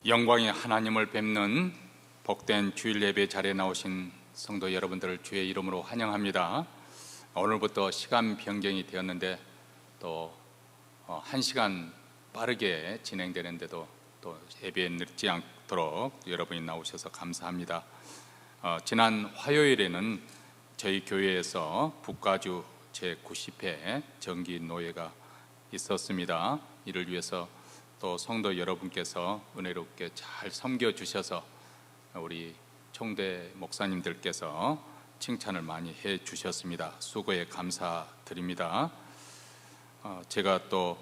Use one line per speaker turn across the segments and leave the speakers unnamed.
영광의 하나님을 뵙는 복된 주일 예배 자리에 나오신 성도 여러분들을 주의 이름으로 환영합니다. 오늘부터 시간 변경이 되었는데 또 1시간 빠르게 진행되는데도 또 예배에 늦지 않도록 여러분이 나오셔서 감사합니다. 지난 화요일에는 저희 교회에서 북가주 제90회 정기 노예가 있었습니다. 이를 위해서 또 성도 여러분께서 은혜롭게 잘 섬겨주셔서 우리 총대 목사님들께서 칭찬을 많이 해주셨습니다. 수고에 감사드립니다. 제가 또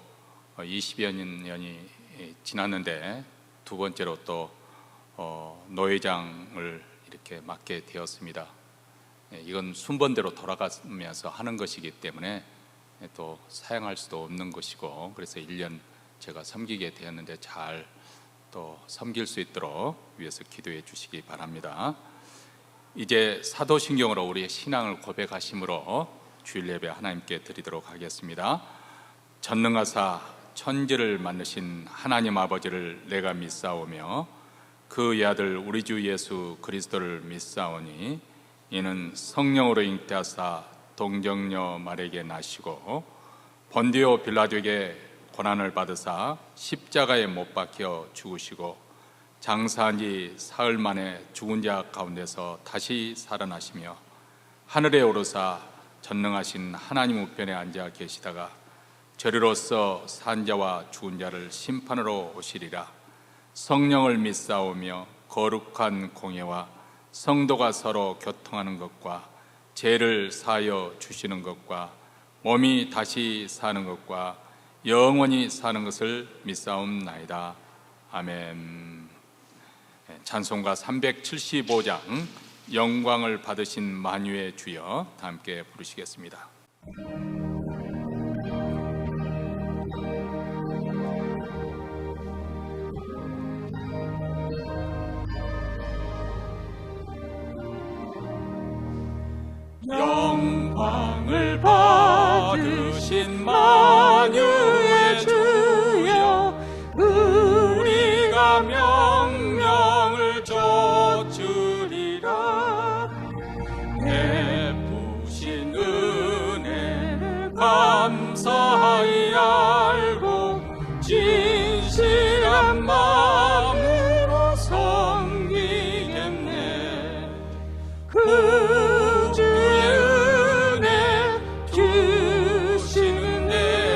20여 년이 지났는데 두 번째로 또 노회장을 이렇게 맡게 되었습니다. 이건 순번대로 돌아가면서 하는 것이기 때문에 또 사양할 수도 없는 것이고, 그래서 1년 제가 섬기게 되었는데 잘 또 섬길 수 있도록 위해서 기도해 주시기 바랍니다. 이제 사도신경으로 우리의 신앙을 고백하심으로 주일 예배 하나님께 드리도록 하겠습니다. 전능하사 천지를 만드신 하나님 아버지를 내가 믿사오며 그의 아들 우리 주 예수 그리스도를 믿사오니 이는 성령으로 잉태하사 동정녀 마리아에게 나시고 본디오 빌라도에게 고난을 받으사 십자가에 못 박혀 죽으시고 장사한 지 사흘 만에 죽은 자 가운데서 다시 살아나시며 하늘에 오르사 전능하신 하나님 우편에 앉아 계시다가 저리로서 산 자와 죽은 자를 심판으로 오시리라. 성령을 믿사오며 거룩한 공예와 성도가 서로 교통하는 것과 죄를 사하여 주시는 것과 몸이 다시 사는 것과 영원히 사는 것을 믿사옵나이다. 아멘. 찬송가 375장 영광을 받으신 만유의 주여 다 함께 부르시겠습니다. 영광을 받으신 만유의 주여 우리가 명령을 좇으리라. 베푸신 은혜를 감사히 알고 진실한 마음으로 섬기겠네. 그 주의 은혜 주시는 내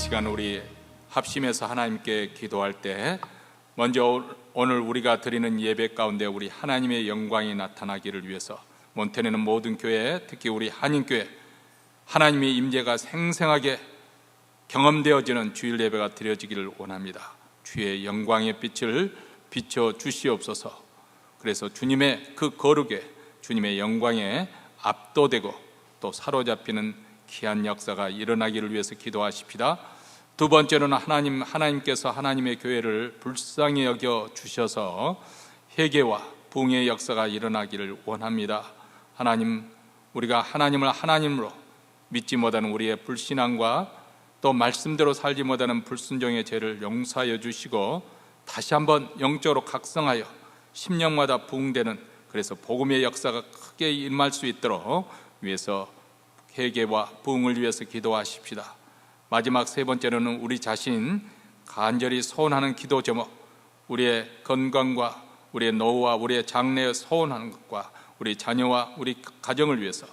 시간 우리 합심해서 하나님께 기도할 때 먼저 오늘 우리가 드리는 예배 가운데 우리 하나님의 영광이 나타나기를 위해서 몬테네는 모든 교회, 특히 우리 한인교회 하나님의 임재가 생생하게 경험되어지는 주일 예배가 드려지기를 원합니다. 주의 영광의 빛을 비춰 주시옵소서. 그래서 주님의 그 거룩에, 주님의 영광에 압도되고 또 사로잡히는 귀한 역사가 일어나기를 위해서 기도하십시다. 두 번째로는 하나님께서 하나님의 교회를 불쌍히 여겨 주셔서 회개와 부흥의 역사가 일어나기를 원합니다. 하나님, 우리가 하나님을 하나님으로 믿지 못하는 우리의 불신앙과 또 말씀대로 살지 못하는 불순종의 죄를 용서하여 주시고 다시 한번 영적으로 각성하여 심령마다 부흥되는, 그래서 복음의 역사가 크게 임할 수 있도록 위해서 회개와 부흥을 위해서 기도하십시다. 마지막 세 번째로는 우리 자신 간절히 소원하는 기도 제목, 우리의 건강과 우리의 노후와 우리의 장래에 소원하는 것과 우리 자녀와 우리 가정을 위해서,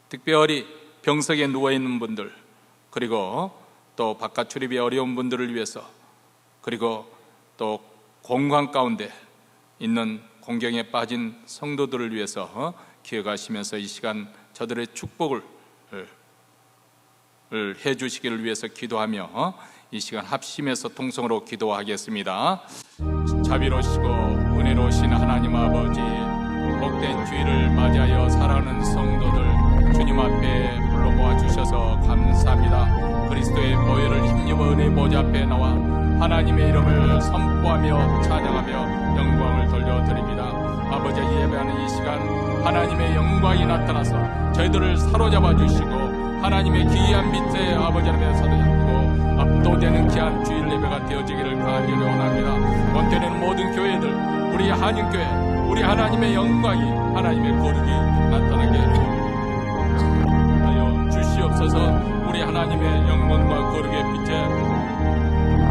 특별히 병석에 누워있는 분들, 그리고 또 바깥 출입이 어려운 분들을 위해서, 그리고 또 공강 가운데 있는 공경에 빠진 성도들을 위해서 기억하시면서 이 시간 저들의 축복을 해주시기를 위해서 기도하며 이 시간 합심해서 통성으로 기도하겠습니다. 자비로우시고 은혜로우신 하나님 아버지, 복된 주일을 맞이하여 살아가는 성도들 주님 앞에 불러 모아주셔서 감사합니다. 그리스도의 보혈을 힘입어 은혜의 보좌 앞에 나와 하나님의 이름을 선포하며 찬양하며 영광을 돌려드립니다. 아버지, 예배하는 이 시간 하나님의 영광이 나타나서 저희들을 사로잡아 주시고 하나님의 귀한 밑에 아버지 하나님의 사로잡고 압도되는 귀한 주일 예배가 되어지기를 간절히 원합니다. 몬테네는 모든 교회들, 우리 한인교회, 우리 하나님의 영광이, 하나님의 거룩이 나타나게 하여 주시옵소서. 우리 하나님의 영광과 거룩의 빛에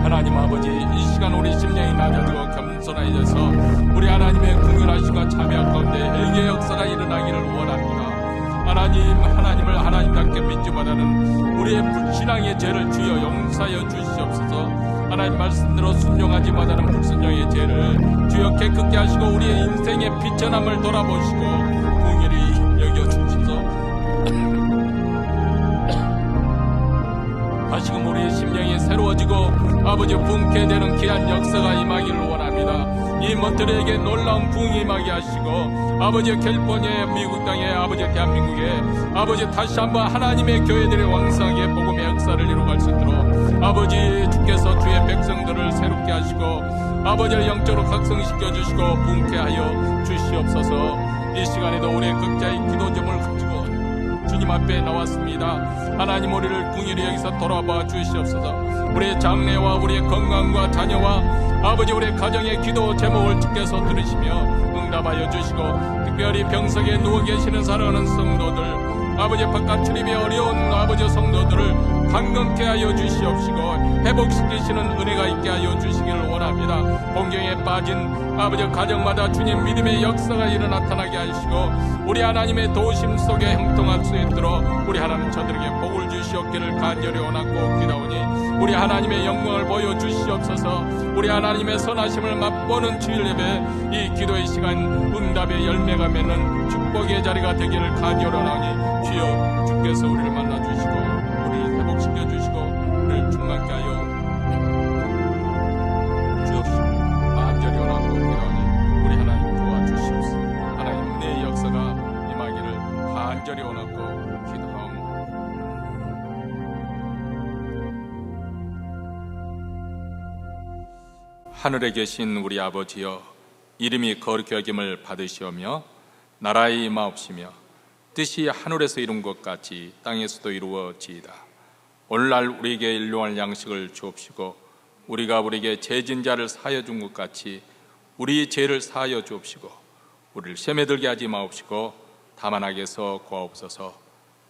하나님 아버지, 이 시간 우리 심령이 낮아지고 겸손해져서 우리 하나님의 긍휼하심과 참여 가운데 회개의 역사가 일어나기를 원합니다. 하나님을 하나님답게 믿지 못하는 우리의 불신앙의 죄를 주여 용서하여 주시옵소서. 하나님 말씀대로 순종하지 못하는 불순종의 죄를 주여 깨끗게 하시고 우리의 인생의 비천함을 돌아보시고 긍휼히 여겨주시소. 다시금 우리의 심령이 새로워지고 아버지 부흥케 되는 귀한 역사가 임하기를 원합니다. 이 몬테네에게 놀라운 부흥이 임하게 하시고 아버지 캘리포니아 미국 땅에 아버지 대한민국에 아버지 다시 한번 하나님의 교회들의 왕성하게 복음의 역사를 이루어갈 수 있도록 아버지 주께서 주의 백성들을 새롭게 하시고 아버지를 영적으로 각성시켜 주시고 부흥케 하여 주시옵소서. 이 시간에도 우리의 각자의 기도 제목을 가지고 주님 앞에 나왔습니다. 하나님, 우리를 긍휼히 여기서 돌아봐 주시옵소서. 우리의 장래와 우리의 건강과 자녀와 아버지 우리의 가정의 기도 제목을 주께서 들으시며 응답하여 주시고, 특별히 병석에 누워 계시는 사랑하는 성도들, 아버지 바깥 출입이 어려운 아버지 성도들을 강건케 하여 주시옵시고 회복시키시는 은혜가 있게 하여 주시기를 원합니다. 공경에 빠진 아버지 가정마다 주님 믿음의 역사가 나타나게 하시고 우리 하나님의 도우심 속에 형통할 수 있도록 우리 하나님 저들에게 복을 주시옵기를 간절히 원하고 기도하오니 우리 하나님의 영광을 보여주시옵소서. 우리 하나님의 선하심을 맛보는 주일 예배, 이 기도의 시간 응답의 열매가 맺는 축복의 자리가 되기를 간절히 원하오니 주여 주께서 우리를 만나주시고 우리를 회복시켜 주시고 우리를 충만케 하여 주옵시고 간절히 원하고 기도하오니 우리 하나님 도와주시옵소서. 하나님 은혜의 역사가 임하기를 간절히 원하고 기도하옵니다. 하늘에 계신 우리 아버지여, 이름이 거룩히 여김을 받으시오며 나라의 임하옵시며 뜻이 하늘에서 이룬 것 같이 땅에서도 이루어지이다. 오늘날 우리에게 일용할 양식을 주옵시고 우리가 우리에게 죄진 자를 사하여 준 것 같이 우리 죄를 사하여 주옵시고 우리를 시험에 들게 하지 마옵시고 다만 악에서 구하옵소서.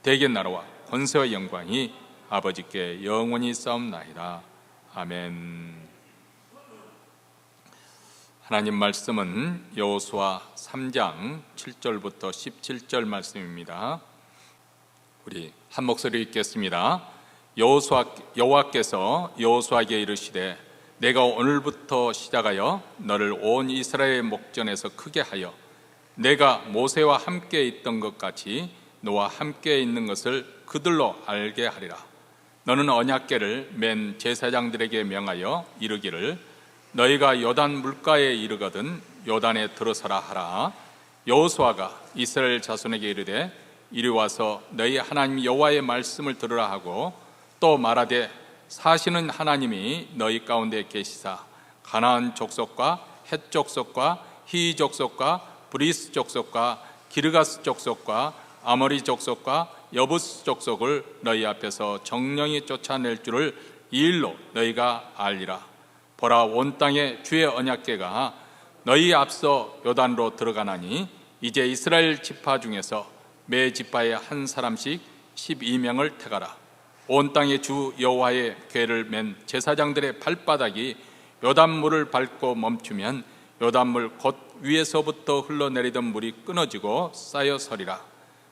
대개 나라와 권세와 영광이 아버지께 영원히 싸움나이다. 아멘. 하나님 말씀은 여호수아 3장 7절부터 17절 말씀입니다. 우리 한 목소리 읽겠습니다. 여호와께서 여호수아에게 이르시되 내가 오늘부터 시작하여 너를 온 이스라엘 목전에서 크게 하여 내가 모세와 함께 있던 것 같이 너와 함께 있는 것을 그들로 알게 하리라. 너는 언약궤를 맨 제사장들에게 명하여 이르기를 너희가 요단 물가에 이르거든 요단에 들어서라 하라. 여호수아가 이스라엘 자손에게 이르되 이리 와서 너희 하나님 여호와의 말씀을 들으라 하고 또 말하되 사시는 하나님이 너희 가운데 계시사 가나안 족속과 헷 족속과 히 족속과 브리스 족속과 기르가스 족속과 아모리 족속과 여부스 족속을 너희 앞에서 정령이 쫓아낼 줄을 이 일로 너희가 알리라. 보라, 온 땅에 주의 언약궤가 너희 앞서 요단으로 들어가나니 이제 이스라엘 지파 중에서 매 지파에 한 사람씩 12명을 택하라. 온 땅의 주 여호와의 궤를 맨 제사장들의 발바닥이 요단물을 밟고 멈추면 요단물 곧 위에서부터 흘러내리던 물이 끊어지고 쌓여 서리라.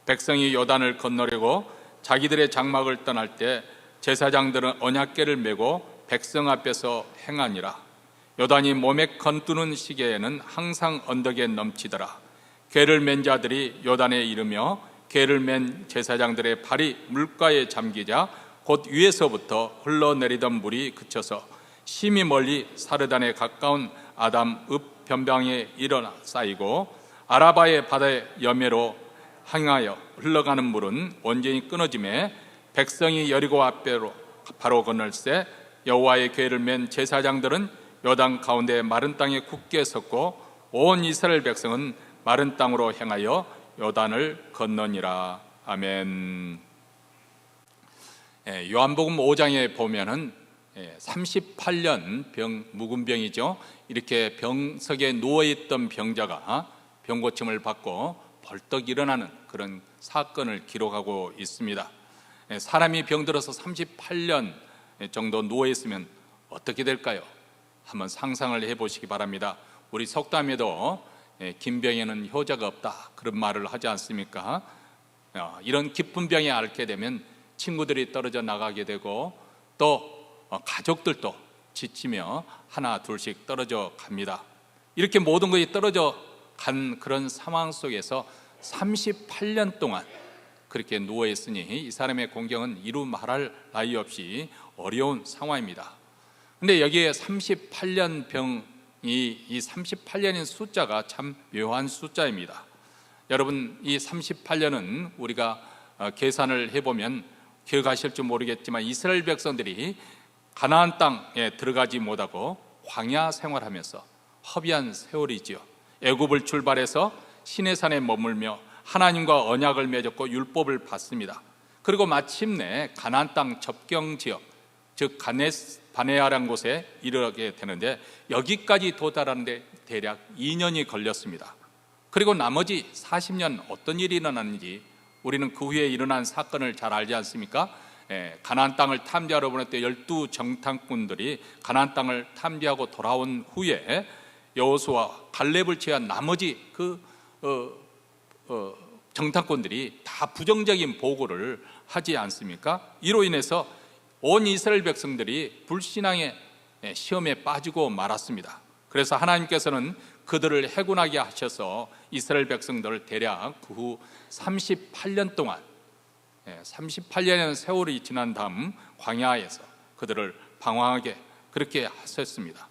백성이 요단을 건너려고 자기들의 장막을 떠날 때 제사장들은 언약궤를 메고 백성 앞에서 행하니라. 요단이 몸에 건두는 시기에는 항상 언덕에 넘치더라. 궤를 맨 자들이 요단에 이르며 궤를 맨 제사장들의 발이 물가에 잠기자 곧 위에서부터 흘러내리던 물이 그쳐서 심히 멀리 사르단에 가까운 아담 읍 변방에 일어나 쌓이고 아라바의 바다의 여매로 향하여 흘러가는 물은 온전히 끊어짐에 백성이 여리고 앞으로 바로 건널새 여호와의 궤를 맨 제사장들은 요단 가운데 마른 땅에 굳게 섰고 온 이스라엘 백성은 마른 땅으로 향하여 요단을 건너니라. 아멘. 요한복음 5장에 보면은 38년 묵은 병이죠. 이렇게 병석에 누워있던 병자가 병고침을 받고 벌떡 일어나는 그런 사건을 기록하고 있습니다. 사람이 병들어서 38년 정도 누워있으면 어떻게 될까요? 한번 상상을 해보시기 바랍니다. 우리 속담에도 긴병에는 효자가 없다 그런 말을 하지 않습니까? 이런 깊은 병에 앓게 되면 친구들이 떨어져 나가게 되고 또 가족들도 지치며 하나 둘씩 떨어져 갑니다. 이렇게 모든 것이 떨어져 간 그런 상황 속에서 38년 동안 그렇게 누워있으니 이 사람의 공경은 이루 말할 나위 없이 어려운 상황입니다. 근데 여기에 38년 병이 이 38년인 숫자가 참 묘한 숫자입니다. 여러분, 이 38년은 우리가 계산을 해보면 기억하실지 모르겠지만 이스라엘 백성들이 가나안 땅에 들어가지 못하고 광야 생활하면서 허비한 세월이지요. 애굽을 출발해서 시내산에 머물며 하나님과 언약을 맺었고 율법을 받습니다. 그리고 마침내 가나안 땅 접경 지역, 즉 가네스 바네아라는 곳에 이르게 되는데 여기까지 도달하는데 대략 2년이 걸렸습니다. 그리고 나머지 40년 어떤 일이 일어났는지 우리는 그 후에 일어난 사건을 잘 알지 않습니까? 가나안 땅을 탐지하러 보냈던 12 정탐꾼들이 가나안 땅을 탐지하고 돌아온 후에 여호수아 갈렙을 제외한 나머지 그 정탐꾼들이 다 부정적인 보고를 하지 않습니까? 이로 인해서 온 이스라엘 백성들이 불신앙의 시험에 빠지고 말았습니다. 그래서 하나님께서는 그들을 해군하게 하셔서 이스라엘 백성들을 대략 그 후 38년 동안 38년의 세월이 지난 다음 광야에서 그들을 방황하게 그렇게 하셨습니다.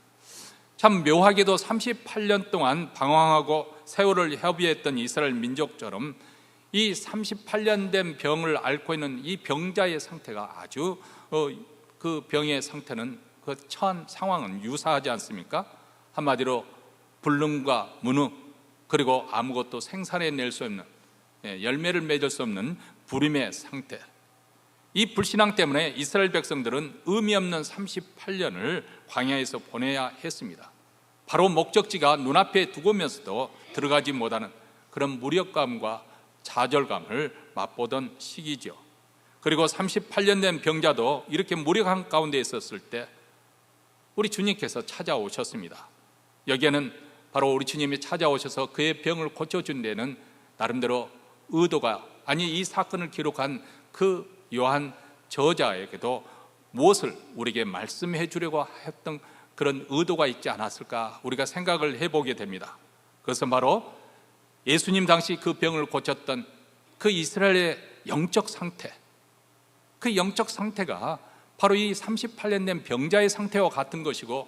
참 묘하게도 38년 동안 방황하고 세월을 협의했던 이스라엘 민족처럼 이 38년 된 병을 앓고 있는 이 병자의 상태가 아주 그 병의 상태는 그 처한 상황은 유사하지 않습니까? 한마디로 불능과 무능, 그리고 아무것도 생산해낼 수 없는, 열매를 맺을 수 없는 불임의 상태. 이 불신앙 때문에 이스라엘 백성들은 의미 없는 38년을 광야에서 보내야 했습니다. 바로 목적지가 눈앞에 두고면서도 들어가지 못하는 그런 무력감과 좌절감을 맛보던 시기죠. 그리고 38년 된 병자도 이렇게 무력한 가운데 있었을 때 우리 주님께서 찾아오셨습니다. 여기에는 바로 우리 주님이 찾아오셔서 그의 병을 고쳐준 데는 나름대로 의도가, 아니 이 사건을 기록한 그 요한 저자에게도 무엇을 우리에게 말씀해 주려고 했던 그런 의도가 있지 않았을까 우리가 생각을 해보게 됩니다. 그것은 바로 예수님 당시 그 병을 고쳤던 그 이스라엘의 영적 상태, 그 영적 상태가 바로 이 38년 된 병자의 상태와 같은 것이고,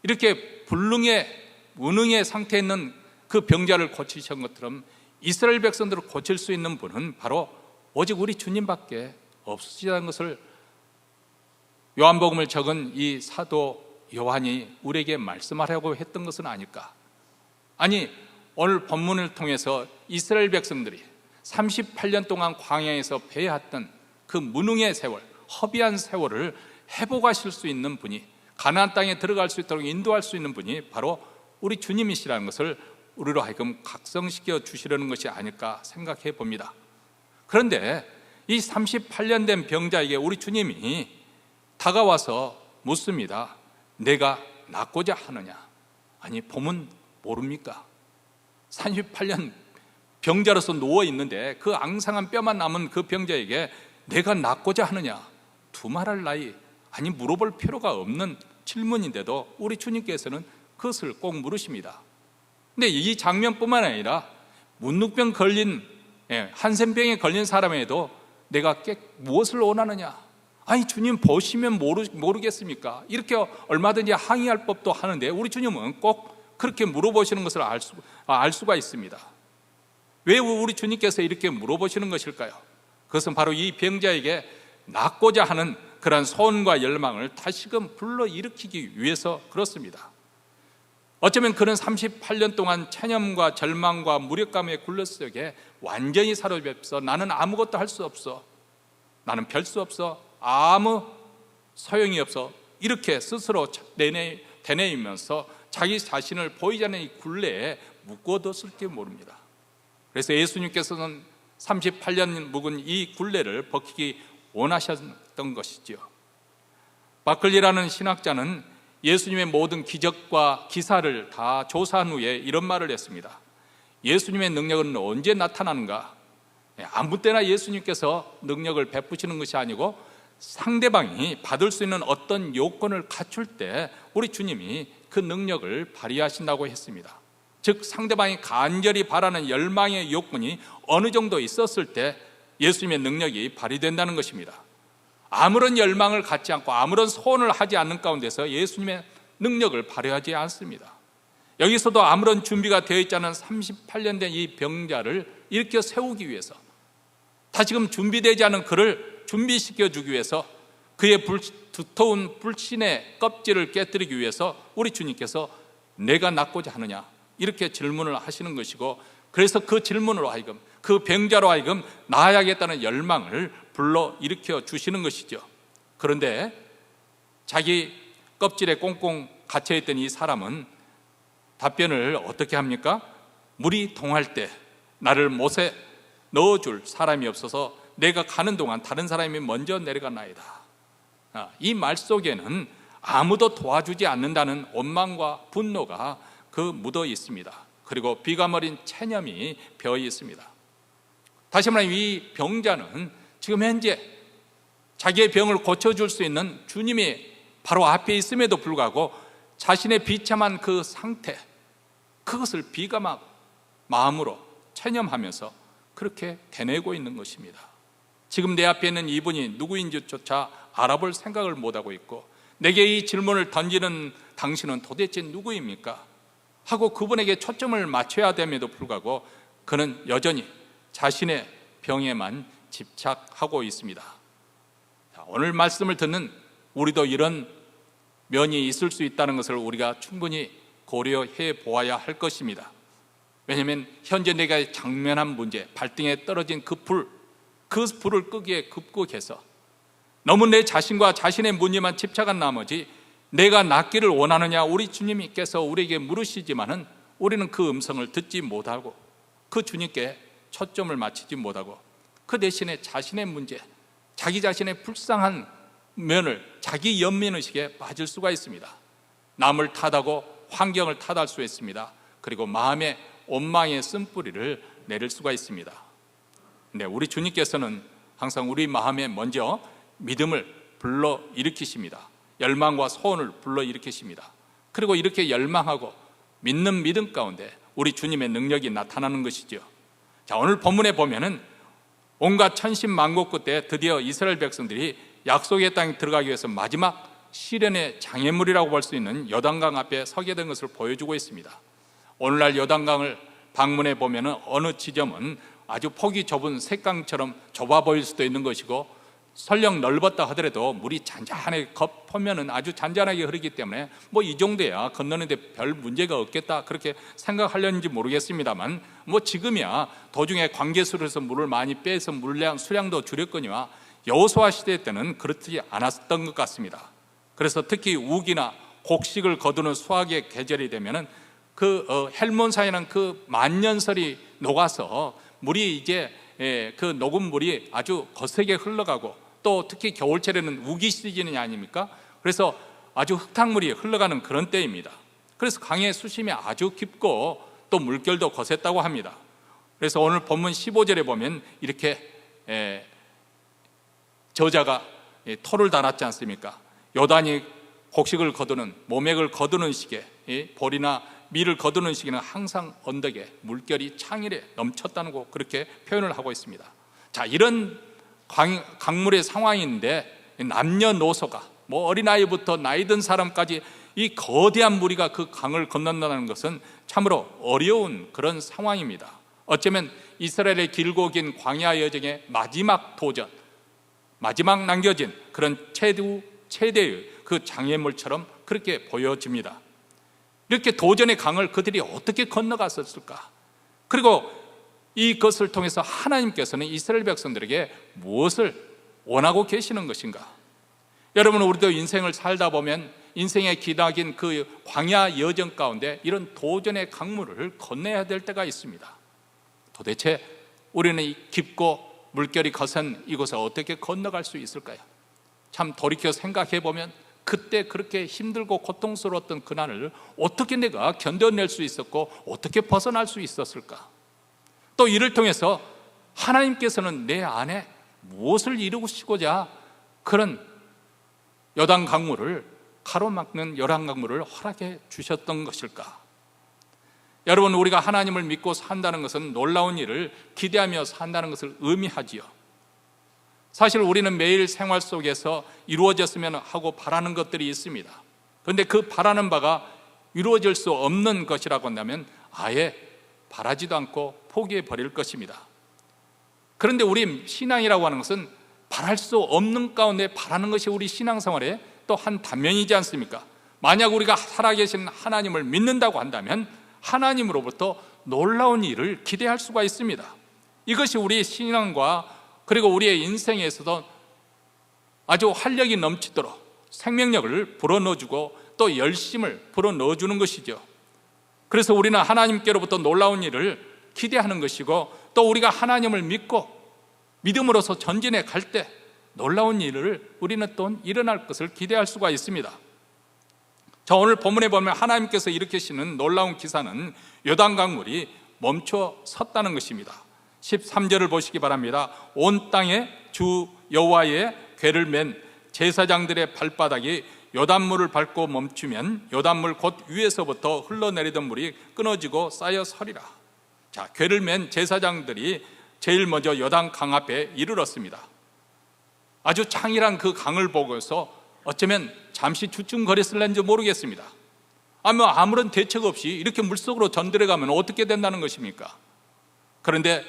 이렇게 불능의 무능의 상태에 있는 그 병자를 고치신 것처럼 이스라엘 백성들을 고칠 수 있는 분은 바로 오직 우리 주님밖에 없으시다는 것을 요한복음을 적은 이 사도 요한이 우리에게 말씀하려고 했던 것은 아닐까. 아니, 오늘 본문을 통해서 이스라엘 백성들이 38년 동안 광야에서 배회했던 그 무능의 세월, 허비한 세월을 회복하실 수 있는 분이, 가나안 땅에 들어갈 수 있도록 인도할 수 있는 분이 바로 우리 주님이시라는 것을 우리로 하여금 각성시켜 주시려는 것이 아닐까 생각해 봅니다. 그런데 이 38년 된 병자에게 우리 주님이 다가와서 묻습니다. 내가 낫고자 하느냐? 아니, 봄은 모릅니까? 38년 병자로서 누워 있는데 그 앙상한 뼈만 남은 그 병자에게 내가 낫고자 하느냐? 두말할 나위, 아니 물어볼 필요가 없는 질문인데도 우리 주님께서는 그것을 꼭 물으십니다. 근데 이 장면뿐만 아니라 문둥병 걸린, 한센병에 걸린 사람에도 내가 무엇을 원하느냐? 아니 주님 보시면 모르겠습니까? 이렇게 얼마든지 항의할 법도 하는데 우리 주님은 꼭 그렇게 물어보시는 것을 알 수가 있습니다. 왜 우리 주님께서 이렇게 물어보시는 것일까요? 그것은 바로 이 병자에게 낫고자 하는 그러한 소원과 열망을 다시금 불러일으키기 위해서 그렇습니다. 어쩌면 그는 38년 동안 체념과 절망과 무력감의 굴레 속에 완전히 사로잡혀서 나는 아무것도 할 수 없어, 나는 별 수 없어, 아무 소용이 없어, 이렇게 스스로 되뇌이면서 자기 자신을 보이지 않는 이 굴레에 묶어뒀을지 모릅니다. 그래서 예수님께서는 38년 묵은 이 굴레를 벗기기 원하셨던 것이지요. 바클리라는 신학자는 예수님의 모든 기적과 기사를 다 조사한 후에 이런 말을 했습니다. 예수님의 능력은 언제 나타나는가? 아무 때나 예수님께서 능력을 베푸시는 것이 아니고 상대방이 받을 수 있는 어떤 요건을 갖출 때 우리 주님이 그 능력을 발휘하신다고 했습니다. 즉 상대방이 간절히 바라는 열망의 요건이 어느 정도 있었을 때 예수님의 능력이 발휘된다는 것입니다. 아무런 열망을 갖지 않고 아무런 소원을 하지 않는 가운데서 예수님의 능력을 발휘하지 않습니다. 여기서도 아무런 준비가 되어 있지 않은 38년 된 이 병자를 일으켜 세우기 위해서, 다시금 준비되지 않은 그를 준비시켜 주기 위해서, 그의 두터운 불신의 껍질을 깨뜨리기 위해서 우리 주님께서 내가 낫고자 하느냐? 이렇게 질문을 하시는 것이고, 그래서 그 질문으로 하여금, 그 병자로 하여금 나아야겠다는 열망을 불러 일으켜 주시는 것이죠. 그런데 자기 껍질에 꽁꽁 갇혀있던 이 사람은 답변을 어떻게 합니까? 물이 동할 때 나를 못에 넣어줄 사람이 없어서 내가 가는 동안 다른 사람이 먼저 내려가나이다. 이 말 속에는 아무도 도와주지 않는다는 원망과 분노가 묻어 있습니다. 그리고 비가 머린 체념이 배어 있습니다. 다시 말하면 이 병자는 지금 현재 자기의 병을 고쳐줄 수 있는 주님이 바로 앞에 있음에도 불구하고 자신의 비참한 그 상태, 그것을 비감한 마음으로 체념하면서 그렇게 되뇌고 있는 것입니다. 지금 내 앞에 있는 이분이 누구인지조차 알아볼 생각을 못하고 있고, 내게 이 질문을 던지는 당신은 도대체 누구입니까? 하고 그분에게 초점을 맞춰야 됨에도 불구하고 그는 여전히 자신의 병에만 집착하고 있습니다. 오늘 말씀을 듣는 우리도 이런 면이 있을 수 있다는 것을 우리가 충분히 고려해 보아야 할 것입니다. 왜냐하면 현재 내가 당면한 문제, 발등에 떨어진 그 불을 끄기에 급급해서 너무 내 자신과 자신의 문제만 집착한 나머지 내가 낫기를 원하느냐 우리 주님께서 우리에게 물으시지만은 우리는 그 음성을 듣지 못하고 그 주님께 초점을 맞추지 못하고 그 대신에 자신의 문제, 자기 자신의 불쌍한 면을, 자기 연민의식에 빠질 수가 있습니다. 남을 탓하고 환경을 탓할 수 있습니다. 그리고 마음의 원망의 쓴뿌리를 내릴 수가 있습니다. 근데 우리 주님께서는 항상 우리 마음에 먼저 믿음을 불러일으키십니다. 열망과 소원을 불러일으키십니다. 그리고 이렇게 열망하고 믿는 믿음 가운데 우리 주님의 능력이 나타나는 것이죠. 자, 오늘 본문에 보면은 온갖 천신만고 끝에 드디어 이스라엘 백성들이 약속의 땅에 들어가기 위해서 마지막 시련의 장애물이라고 볼 수 있는 요단강 앞에 서게 된 것을 보여주고 있습니다. 오늘날 요단강을 방문해 보면은 어느 지점은 아주 폭이 좁은 샛강처럼 좁아 보일 수도 있는 것이고, 설령 넓었다 하더라도 물이 잔잔하게 겉보면은 아주 잔잔하게 흐르기 때문에 뭐 이 정도야 건너는데 별 문제가 없겠다 그렇게 생각하려는지 모르겠습니다만, 뭐 지금이야 도중에 관계수로서 물을 많이 빼서 물량 수량도 줄였거니와 여호수아 시대 때는 그렇지 않았던 것 같습니다. 그래서 특히 우기나 곡식을 거두는 수확의 계절이 되면은 그 헬몬산이라는 그 만년설이 녹아서 물이 이제 그 녹은 물이 아주 거세게 흘러가고, 또 특히 겨울철에는 우기 시즌이 아닙니까? 그래서 아주 흙탕물이 흘러가는 그런 때입니다. 그래서 강의 수심이 아주 깊고 또 물결도 거셌다고 합니다. 그래서 오늘 본문 15절에 보면 이렇게 저자가 토를 달았지 않습니까? 요단이 곡식을 거두는, 모맥을 거두는 시기에, 보리나 밀을 거두는 시기는 항상 언덕에 물결이 창일에 넘쳤다는 거, 그렇게 표현을 하고 있습니다. 자, 이런 강물의 상황인데 남녀노소가 뭐 어린아이부터 나이 든 사람까지 이 거대한 무리가 그 강을 건넌다는 것은 참으로 어려운 그런 상황입니다. 어쩌면 이스라엘의 길고 긴 광야 여정의 마지막 도전, 마지막 남겨진 그런 최대의 그 장애물처럼 그렇게 보여집니다. 이렇게 도전의 강을 그들이 어떻게 건너갔었을까? 그리고 이것을 통해서 하나님께서는 이스라엘 백성들에게 무엇을 원하고 계시는 것인가? 여러분, 우리도 인생을 살다 보면 인생의 기나긴 그 광야 여정 가운데 이런 도전의 강물을 건너야 될 때가 있습니다. 도대체 우리는 이 깊고 물결이 거센 이곳을 어떻게 건너갈 수 있을까요? 참 돌이켜 생각해 보면 그때 그렇게 힘들고 고통스러웠던 그날을 어떻게 내가 견뎌낼 수 있었고 어떻게 벗어날 수 있었을까? 또 이를 통해서 하나님께서는 내 안에 무엇을 이루시고자 그런 요단 강물을, 가로막는 요단 강물을 허락해 주셨던 것일까? 여러분, 우리가 하나님을 믿고 산다는 것은 놀라운 일을 기대하며 산다는 것을 의미하지요. 사실 우리는 매일 생활 속에서 이루어졌으면 하고 바라는 것들이 있습니다. 그런데 그 바라는 바가 이루어질 수 없는 것이라고 한다면 아예 바라지도 않고 포기해 버릴 것입니다. 그런데 우리 신앙이라고 하는 것은 바랄 수 없는 가운데 바라는 것이 우리 신앙생활의 또 한 단면이지 않습니까? 만약 우리가 살아계신 하나님을 믿는다고 한다면 하나님으로부터 놀라운 일을 기대할 수가 있습니다. 이것이 우리 신앙과 그리고 우리의 인생에서도 아주 활력이 넘치도록 생명력을 불어넣어주고 또 열심을 불어넣어주는 것이죠. 그래서 우리는 하나님께로부터 놀라운 일을 기대하는 것이고, 또 우리가 하나님을 믿고 믿음으로서 전진해 갈 때 놀라운 일을 우리는 또 일어날 것을 기대할 수가 있습니다. 자, 오늘 본문에 보면 하나님께서 일으키시는 놀라운 기사는 요단 강물이 멈춰 섰다는 것입니다. 13절을 보시기 바랍니다. 온 땅에 주 여호와의 궤를 맨 제사장들의 발바닥이 요단물을 밟고 멈추면 요단물 곧 위에서부터 흘러내리던 물이 끊어지고 쌓여 서리라. 자, 궤를 맨 제사장들이 제일 먼저 요단 강 앞에 이르렀습니다. 아주 창일한 그 강을 보고서 어쩌면 잠시 주춤거렸을는지 모르겠습니다. 아무런 대책 없이 이렇게 물속으로 전들어가면 어떻게 된다는 것입니까? 그런데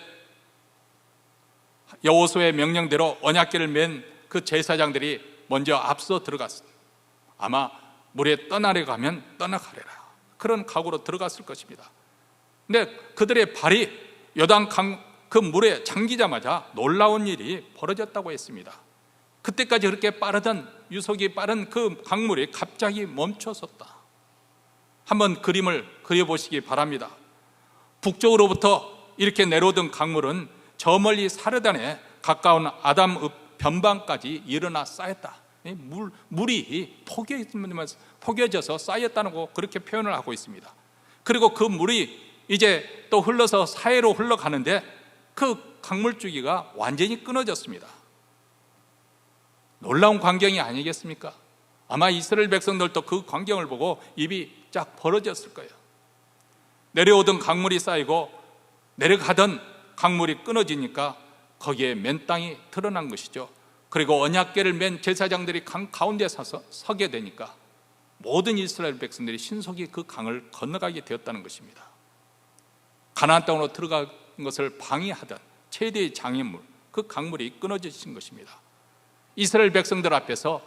여호수아의 명령대로 언약궤를 맨 그 제사장들이 먼저 앞서 들어갔습니다. 아마 물에 떠나려 가면 떠나가려라, 그런 각오로 들어갔을 것입니다. 근데 그들의 발이 요단 강 그 물에 잠기자마자 놀라운 일이 벌어졌다고 했습니다. 그때까지 그렇게 빠르던 유속이 빠른 그 강물이 갑자기 멈춰섰다. 한번 그림을 그려보시기 바랍니다. 북쪽으로부터 이렇게 내려오던 강물은 저 멀리 사르단에 가까운 아담읍 변방까지 일어나 쌓였다. 물이 포개져서 쌓였다는 거, 그렇게 표현을 하고 있습니다. 그리고 그 물이 이제 또 흘러서 사해로 흘러가는데 그 강물줄기가 완전히 끊어졌습니다. 놀라운 광경이 아니겠습니까? 아마 이스라엘 백성들도 그 광경을 보고 입이 쫙 벌어졌을 거예요. 내려오던 강물이 쌓이고 내려가던 강물이 끊어지니까 거기에 맨 땅이 드러난 것이죠. 그리고 언약궤를 맨 제사장들이 강 가운데 서게 되니까 모든 이스라엘 백성들이 신속히 그 강을 건너가게 되었다는 것입니다. 가나안 땅으로 들어간 것을 방해하던 최대의 장애물, 그 강물이 끊어지신 것입니다. 이스라엘 백성들 앞에서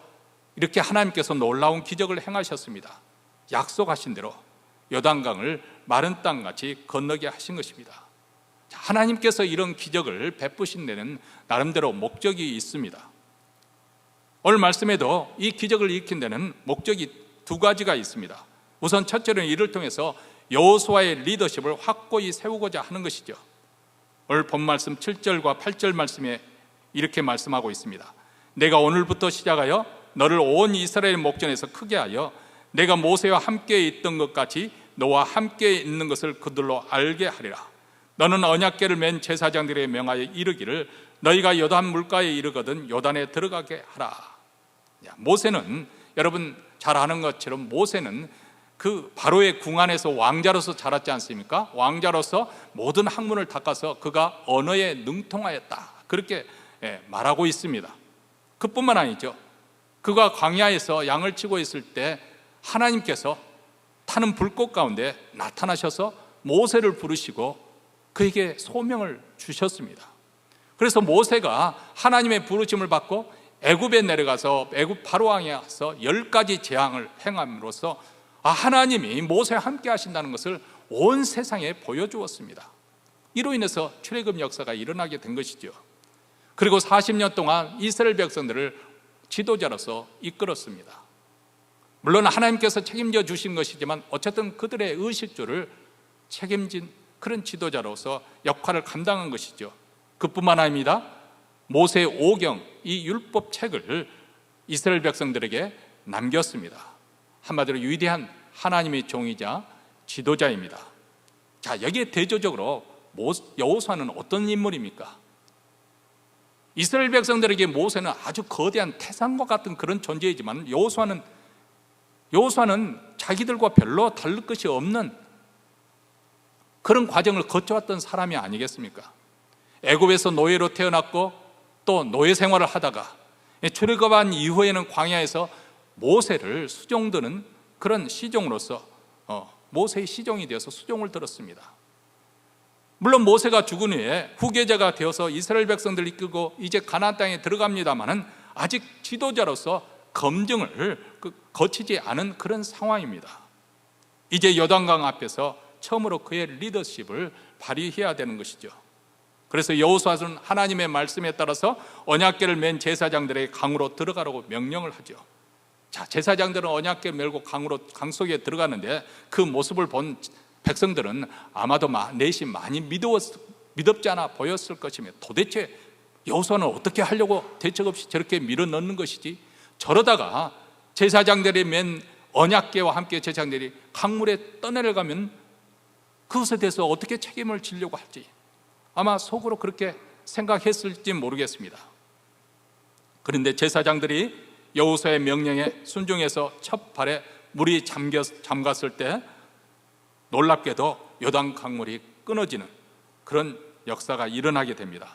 이렇게 하나님께서 놀라운 기적을 행하셨습니다. 약속하신 대로 요단강을 마른 땅같이 건너게 하신 것입니다. 하나님께서 이런 기적을 베푸신 데는 나름대로 목적이 있습니다. 오늘 말씀에도 이 기적을 일으킨 데는 목적이 두 가지가 있습니다. 우선 첫째는 이를 통해서 여호수아의 리더십을 확고히 세우고자 하는 것이죠. 오늘 본 말씀 7절과 8절 말씀에 이렇게 말씀하고 있습니다. 내가 오늘부터 시작하여 너를 온 이스라엘 목전에서 크게 하여 내가 모세와 함께 있던 것 같이 너와 함께 있는 것을 그들로 알게 하리라. 너는 언약궤를 맨 제사장들에 명하여 이르기를 너희가 요단 물가에 이르거든 요단에 들어가게 하라. 모세는 여러분 잘 아는 것처럼 모세는 그 바로의 궁 안에서 왕자로서 자랐지 않습니까? 왕자로서 모든 학문을 닦아서 그가 언어에 능통하였다, 그렇게 말하고 있습니다. 그뿐만 아니죠. 그가 광야에서 양을 치고 있을 때 하나님께서 타는 불꽃 가운데 나타나셔서 모세를 부르시고 그에게 소명을 주셨습니다. 그래서 모세가 하나님의 부르심을 받고 애굽에 내려가서 애굽 바로왕에 가서 10가지 재앙을 행함으로써 하나님이 모세와 함께 하신다는 것을 온 세상에 보여주었습니다. 이로 인해서 출애굽 역사가 일어나게 된 것이죠. 그리고 40년 동안 이스라엘 백성들을 지도자로서 이끌었습니다. 물론 하나님께서 책임져 주신 것이지만 어쨌든 그들의 의식주를 책임진 그런 지도자로서 역할을 감당한 것이죠. 그뿐만 아닙니다. 모세의 오경, 이 율법 책을 이스라엘 백성들에게 남겼습니다. 한마디로 위대한 하나님의 종이자 지도자입니다. 자, 여기에 대조적으로 여호수아는 어떤 인물입니까? 이스라엘 백성들에게 모세는 아주 거대한 태산과 같은 그런 존재이지만 여호수아는 자기들과 별로 다를 것이 없는 그런 과정을 거쳐왔던 사람이 아니겠습니까? 애굽에서 노예로 태어났고 또 노예 생활을 하다가 출애굽한 이후에는 광야에서 모세를 수종드는 그런 시종으로서 모세의 시종이 되어서 수종을 들었습니다. 물론 모세가 죽은 후에 후계자가 되어서 이스라엘 백성들을 이끌고 이제 가나안 땅에 들어갑니다마는 아직 지도자로서 검증을 거치지 않은 그런 상황입니다. 이제 요단강 앞에서 처음으로 그의 리더십을 발휘해야 되는 것이죠. 그래서 여호수아는 하나님의 말씀에 따라서 언약궤를 맨 제사장들의 강으로 들어가라고 명령을 하죠. 자, 제사장들은 언약궤 메고 강 속에 들어가는데 그 모습을 본 백성들은 아마도 내심 많이 미덥지 않아 보였을 것이며 도대체 여호수아는 어떻게 하려고 대책 없이 저렇게 밀어넣는 것이지? 저러다가 제사장들이 맨 언약궤와 함께 제사장들이 강물에 떠내려가면 그것에 대해서 어떻게 책임을 지려고 할지 아마 속으로 그렇게 생각했을지 모르겠습니다. 그런데 제사장들이 여호수아의 명령에 순종해서 첫 발에 물이 잠갔을 때 놀랍게도 요단 강물이 끊어지는 그런 역사가 일어나게 됩니다.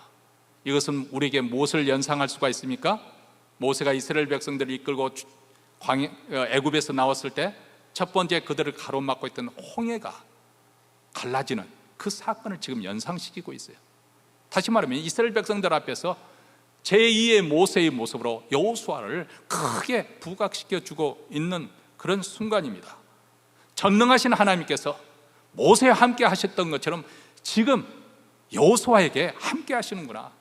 이것은 우리에게 무엇을 연상할 수가 있습니까? 모세가 이스라엘 백성들을 이끌고 애굽에서 나왔을 때 첫 번째 그들을 가로막고 있던 홍해가 갈라지는 그 사건을 지금 연상시키고 있어요. 다시 말하면 이스라엘 백성들 앞에서 제2의 모세의 모습으로 여호수아를 크게 부각시켜주고 있는 그런 순간입니다. 전능하신 하나님께서 모세와 함께 하셨던 것처럼 지금 여호수아에게 함께 하시는구나,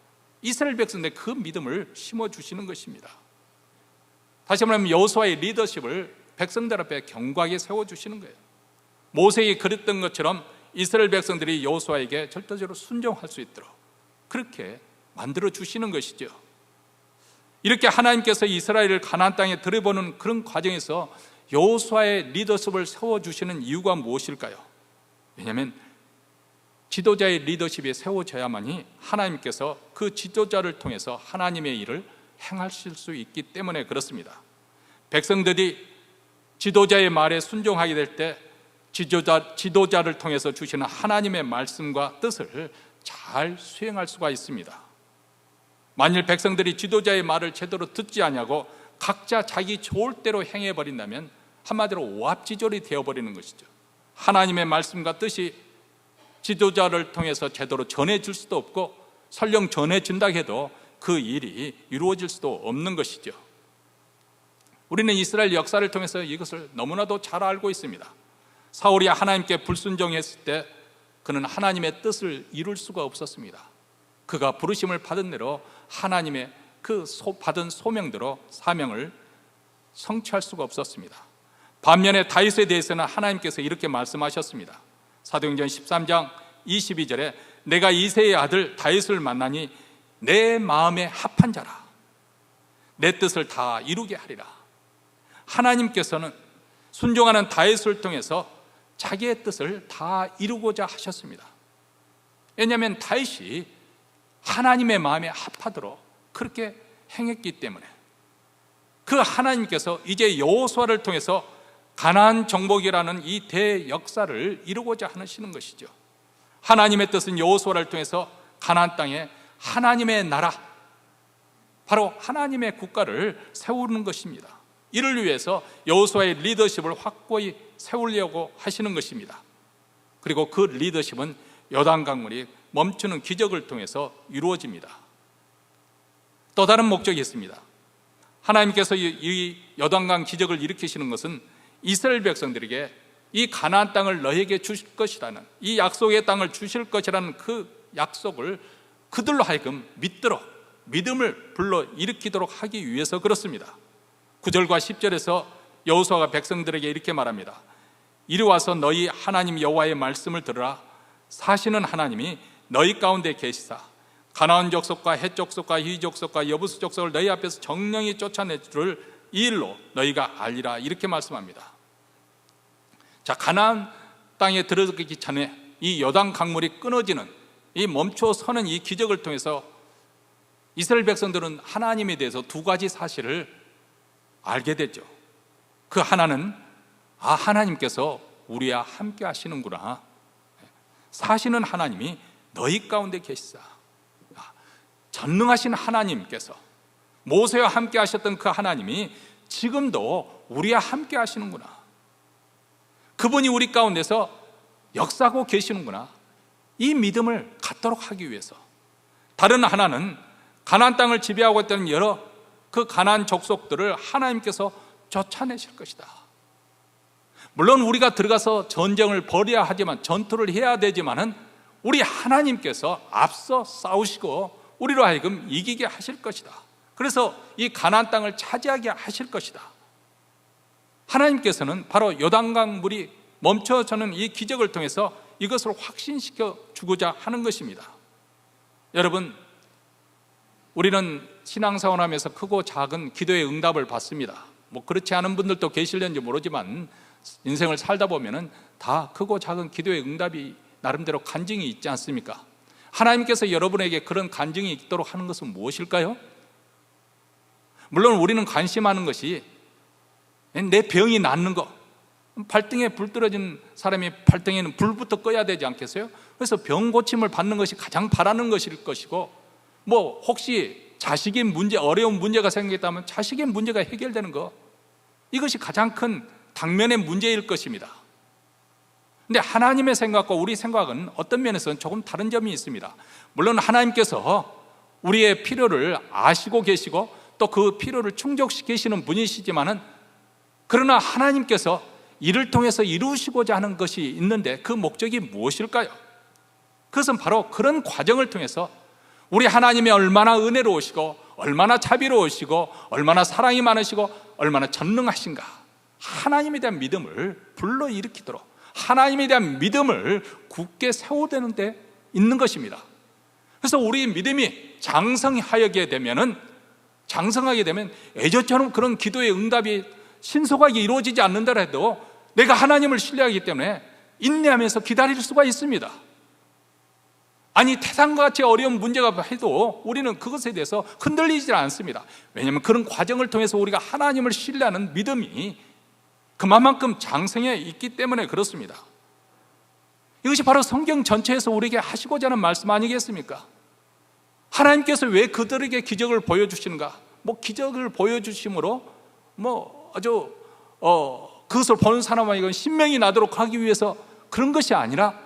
이스라엘 백성들의 그 믿음을 심어주시는 것입니다. 다시 말하면 여호수아의 리더십을 백성들 앞에 견고하게 세워주시는 거예요. 모세에게 그랬던 것처럼 이스라엘 백성들이 여호수아에게 절대적으로 순종할 수 있도록 그렇게 만들어 주시는 것이죠. 이렇게 하나님께서 이스라엘을 가나안 땅에 들여보는 그런 과정에서 여호수아의 리더십을 세워주시는 이유가 무엇일까요? 왜냐하면 지도자의 리더십이 세워져야만이 하나님께서 그 지도자를 통해서 하나님의 일을 행하실 수 있기 때문에 그렇습니다. 백성들이 지도자의 말에 순종하게 될 때 지도자를 통해서 주시는 하나님의 말씀과 뜻을 잘 수행할 수가 있습니다. 만일 백성들이 지도자의 말을 제대로 듣지 않냐고 각자 자기 좋을 대로 행해버린다면 한마디로 오합지졸이 되어버리는 것이죠. 하나님의 말씀과 뜻이 지도자를 통해서 제대로 전해줄 수도 없고 설령 전해준다 해도 그 일이 이루어질 수도 없는 것이죠. 우리는 이스라엘 역사를 통해서 이것을 너무나도 잘 알고 있습니다. 사울이 하나님께 불순종했을 때 그는 하나님의 뜻을 이룰 수가 없었습니다. 그가 부르심을 받은 대로 하나님의 그 받은 소명대로 사명을 성취할 수가 없었습니다. 반면에 다윗에 대해서는 하나님께서 이렇게 말씀하셨습니다. 사도행전 13장 22절에 내가 이새의 아들 다윗을 만나니 내 마음에 합한 자라, 내 뜻을 다 이루게 하리라. 하나님께서는 순종하는 다윗을 통해서 자기의 뜻을 다 이루고자 하셨습니다. 왜냐하면 다윗이 하나님의 마음에 합하도록 그렇게 행했기 때문에 그 하나님께서 이제 여호수아를 통해서 가나안 정복이라는 이 대역사를 이루고자 하시는 것이죠. 하나님의 뜻은 여호수아를 통해서 가나안 땅에 하나님의 나라, 바로 하나님의 국가를 세우는 것입니다. 이를 위해서 여호수아의 리더십을 확고히 세우려고 하시는 것입니다. 그리고 그 리더십은 요단강물이 멈추는 기적을 통해서 이루어집니다. 또 다른 목적이 있습니다. 하나님께서 이 요단강 기적을 일으키시는 것은 이스라엘 백성들에게 이 가나안 땅을 너에게 주실 것이라는, 이 약속의 땅을 주실 것이라는 그 약속을 그들로 하여금 믿도록, 믿음을 불러 일으키도록 하기 위해서 그렇습니다. 9절과 10절에서 여호수아가 백성들에게 이렇게 말합니다. 이리 와서 너희 하나님 여호와의 말씀을 들으라. 사시는 하나님이 너희 가운데 계시사 가나안 족속과 헷 족속과 히 족속과 여부스 족속을 너희 앞에서 정령이 쫓아낼 줄을 이 일로 너희가 알리라. 이렇게 말씀합니다. 자, 가나안 땅에 들어가기 전에 이 요단 강물이 끊어지는, 이 멈춰서는 이 기적을 통해서 이스라엘 백성들은 하나님에 대해서 두 가지 사실을 알게 됐죠. 그 하나는 하나님께서 우리와 함께 하시는구나. 사시는 하나님이 너희 가운데 계시사. 전능하신 하나님께서, 모세와 함께 하셨던 그 하나님이 지금도 우리와 함께 하시는구나. 그분이 우리 가운데서 역사하고 계시는구나. 이 믿음을 갖도록 하기 위해서. 다른 하나는 가나안 땅을 지배하고 있던 여러 그 가나안 족속들을 하나님께서 쫓아내실 것이다. 물론 우리가 들어가서 전쟁을 벌여야 하지만, 전투를 해야 되지만은 우리 하나님께서 앞서 싸우시고 우리로 하여금 이기게 하실 것이다. 그래서 이 가나안 땅을 차지하게 하실 것이다. 하나님께서는 바로 요단강 물이 멈춰서는 이 기적을 통해서 이것을 확신시켜 주고자 하는 것입니다. 여러분, 우리는 신앙생활하면서 크고 작은 기도의 응답을 받습니다. 그렇지 않은 분들도 계실는지 모르지만 인생을 살다 보면은 다 크고 작은 기도의 응답이 나름대로 간증이 있지 않습니까? 하나님께서 여러분에게 그런 간증이 있도록 하는 것은 무엇일까요? 물론 우리는 관심하는 것이 내 병이 낫는 거, 발등에 불 떨어진 사람이 발등에는 불부터 꺼야 되지 않겠어요? 그래서 병 고침을 받는 것이 가장 바라는 것일 것이고, 혹시 자식의 문제, 어려운 문제가 생겼다면 자식의 문제가 해결되는 거, 이것이 가장 큰 당면의 문제일 것입니다. 근데 하나님의 생각과 우리 생각은 어떤 면에서는 조금 다른 점이 있습니다. 물론 하나님께서 우리의 필요를 아시고 계시고 또 그 필요를 충족시키시는 분이시지만은, 그러나 하나님께서 이를 통해서 이루시고자 하는 것이 있는데 그 목적이 무엇일까요? 그것은 바로 그런 과정을 통해서 우리 하나님이 얼마나 은혜로우시고 얼마나 자비로우시고 얼마나 사랑이 많으시고 얼마나 전능하신가, 하나님에 대한 믿음을 불러일으키도록 하나님에 대한 믿음을 굳게 세워되는 데 있는 것입니다. 그래서 우리 믿음이 장성하게 되면 예전처럼 그런 기도의 응답이 신속하게 이루어지지 않는다 해도 내가 하나님을 신뢰하기 때문에 인내하면서 기다릴 수가 있습니다. 아니 태산과 같이 어려운 문제가 해도 우리는 그것에 대해서 흔들리지 않습니다. 왜냐하면 그런 과정을 통해서 우리가 하나님을 신뢰하는 믿음이 그만큼 장성해 있기 때문에 그렇습니다. 이것이 바로 성경 전체에서 우리에게 하시고자 하는 말씀 아니겠습니까? 하나님께서 왜 그들에게 기적을 보여주시는가? 기적을 보여주심으로 아주 그것을 보는 사람에게 신명이 나도록 하기 위해서 그런 것이 아니라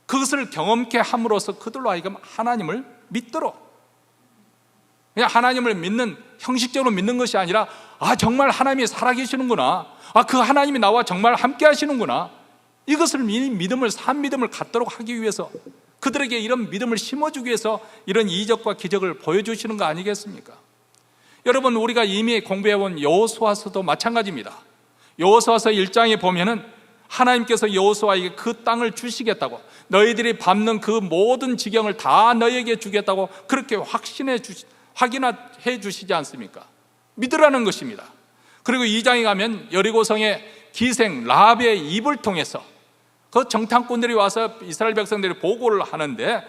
그것을 경험케 함으로써 그들로 하여금 하나님을 믿도록, 그냥 하나님을 믿는, 형식적으로 믿는 것이 아니라 정말 하나님이 살아계시는구나, 그 하나님이 나와 정말 함께 하시는구나, 이것을 믿음을, 산 믿음을 갖도록 하기 위해서, 그들에게 이런 믿음을 심어주기 위해서 이런 이적과 기적을 보여주시는 거 아니겠습니까? 여러분, 우리가 이미 공부해온 여호수아서도 마찬가지입니다. 여호수아서 1장에 보면은 하나님께서 여호수아에게 그 땅을 주시겠다고, 너희들이 밟는 그 모든 지경을 다 너희에게 주겠다고 그렇게 확인해 주시지 않습니까? 믿으라는 것입니다. 그리고 2장에 가면 여리고성의 기생 라합의 입을 통해서 그 정탐꾼들이 와서 이스라엘 백성들이 보고를 하는데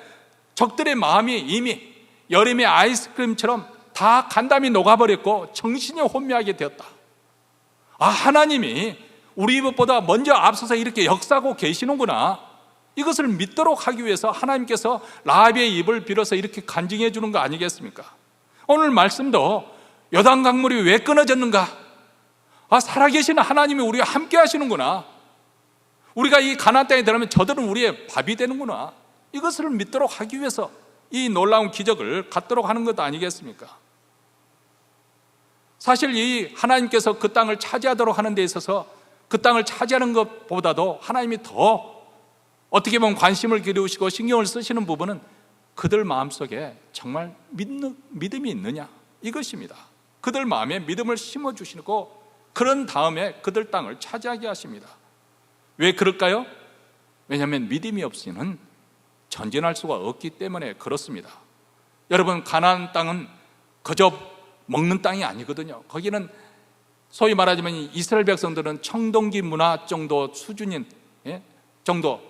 적들의 마음이 이미 여름의 아이스크림처럼 다 간담이 녹아버렸고 정신이 혼미하게 되었다. 하나님이 우리 입보다 먼저 앞서서 이렇게 역사하고 계시는구나, 이것을 믿도록 하기 위해서 하나님께서 라합의 입을 빌어서 이렇게 간증해 주는 거 아니겠습니까? 오늘 말씀도 요단강물이 왜 끊어졌는가? 살아계신 하나님이 우리와 함께 하시는구나, 우리가 이 가나안 땅에 들어가면 저들은 우리의 밥이 되는구나, 이것을 믿도록 하기 위해서 이 놀라운 기적을 갖도록 하는 것 아니겠습니까? 사실 이 하나님께서 그 땅을 차지하도록 하는 데 있어서 그 땅을 차지하는 것보다도 하나님이 더 어떻게 보면 관심을 기울이시고 신경을 쓰시는 부분은 그들 마음속에 정말 믿음이 있느냐, 이것입니다. 그들 마음에 믿음을 심어주시고 그런 다음에 그들 땅을 차지하게 하십니다. 왜 그럴까요? 왜냐하면 믿음이 없이는 전진할 수가 없기 때문에 그렇습니다. 여러분, 가나안 땅은 그저 먹는 땅이 아니거든요. 거기는 소위 말하자면 이스라엘 백성들은 청동기 문화 정도 수준인 정도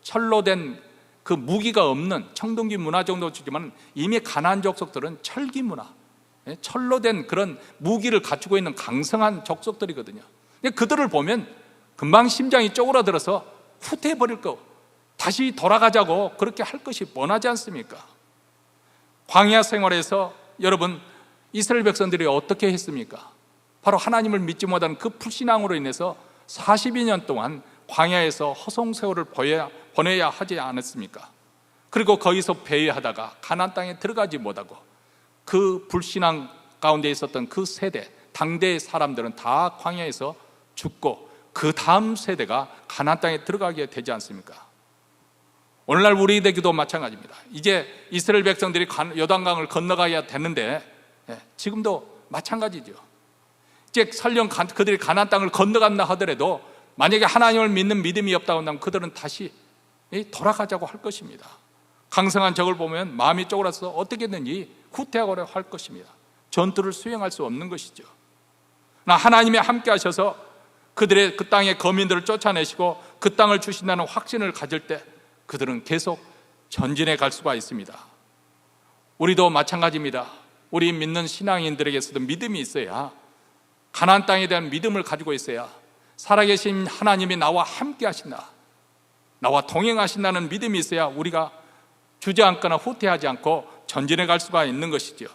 철로 된 그 무기가 없는 청동기 문화 정도 주지만 이미 가나안 족속들은 철기 문화, 철로 된 그런 무기를 갖추고 있는 강성한 족속들이거든요. 그들을 보면 금방 심장이 쪼그라들어서 후퇴해버릴 거, 다시 돌아가자고 그렇게 할 것이 뻔하지 않습니까? 광야 생활에서 여러분, 이스라엘 백성들이 어떻게 했습니까? 바로 하나님을 믿지 못한 그 불신앙으로 인해서 42년 동안 광야에서 허송세월을 보내야 하지 않았습니까? 그리고 거기서 배회하다가 가나안 땅에 들어가지 못하고 그 불신앙 가운데 있었던 그 세대, 당대의 사람들은 다 광야에서 죽고 그 다음 세대가 가나안 땅에 들어가게 되지 않습니까? 오늘날 우리에게도 마찬가지입니다. 이제 이스라엘 백성들이 요단강을 건너가야 되는데 지금도 마찬가지죠. 이제 설령 그들이 가나안 땅을 건너간다 하더라도 만약에 하나님을 믿는 믿음이 없다고 한다면 그들은 다시 돌아가자고 할 것입니다. 강성한 적을 보면 마음이 쪼그라서 어떻게든지 후퇴하고자 할 것입니다. 전투를 수행할 수 없는 것이죠. 하나님이 함께 하셔서 그들의 그 땅의 거민들을 쫓아내시고 그 땅을 주신다는 확신을 가질 때 그들은 계속 전진해 갈 수가 있습니다. 우리도 마찬가지입니다. 우리 믿는 신앙인들에게서도 믿음이 있어야, 가나안 땅에 대한 믿음을 가지고 있어야 살아계신 하나님이 나와 함께 하신다, 나와 동행하신다는 믿음이 있어야 우리가 주저앉거나 후퇴하지 않고 전진해 갈 수가 있는 것이죠.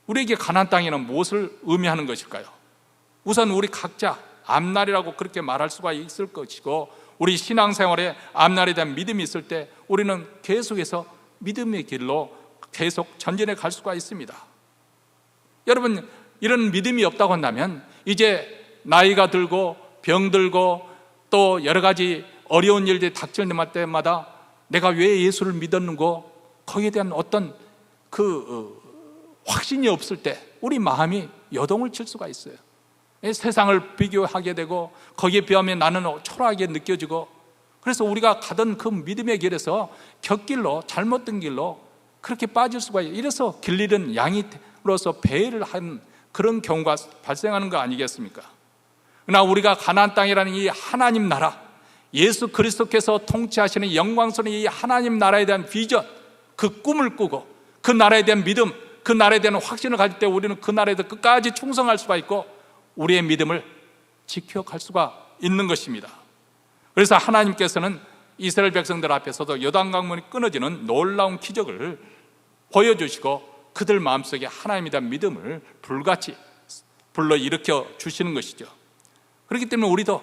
우리에게 가나안 땅에는 무엇을 의미하는 것일까요? 우선 우리 각자 앞날이라고 그렇게 말할 수가 있을 것이고, 우리 신앙생활에 앞날에 대한 믿음이 있을 때 우리는 계속해서 믿음의 길로 계속 전진해 갈 수가 있습니다. 여러분, 이런 믿음이 없다고 한다면 이제 나이가 들고 병들고 또 여러 가지 어려운 일들이 닥칠 때마다 내가 왜 예수를 믿었는고, 거기에 대한 어떤 확신이 없을 때 우리 마음이 여동을 칠 수가 있어요. 세상을 비교하게 되고 거기에 비하면 나는 초라하게 느껴지고, 그래서 우리가 가던 그 믿음의 길에서 곁길로, 잘못된 길로 그렇게 빠질 수가 있어요. 이래서 길 잃은 양이로서 배회를 한 그런 경우가 발생하는 거 아니겠습니까? 그러나 우리가 가나안 땅이라는 이 하나님 나라, 예수 그리스도께서 통치하시는 영광스러운 이 하나님 나라에 대한 비전, 그 꿈을 꾸고 그 나라에 대한 믿음, 그 나라에 대한 확신을 가질 때 우리는 그 나라에 대해 끝까지 충성할 수가 있고 우리의 믿음을 지켜갈 수가 있는 것입니다. 그래서 하나님께서는 이스라엘 백성들 앞에서도 요단강물이 끊어지는 놀라운 기적을 보여주시고 그들 마음속에 하나님에 대한 믿음을 불같이 불러일으켜 주시는 것이죠. 그렇기 때문에 우리도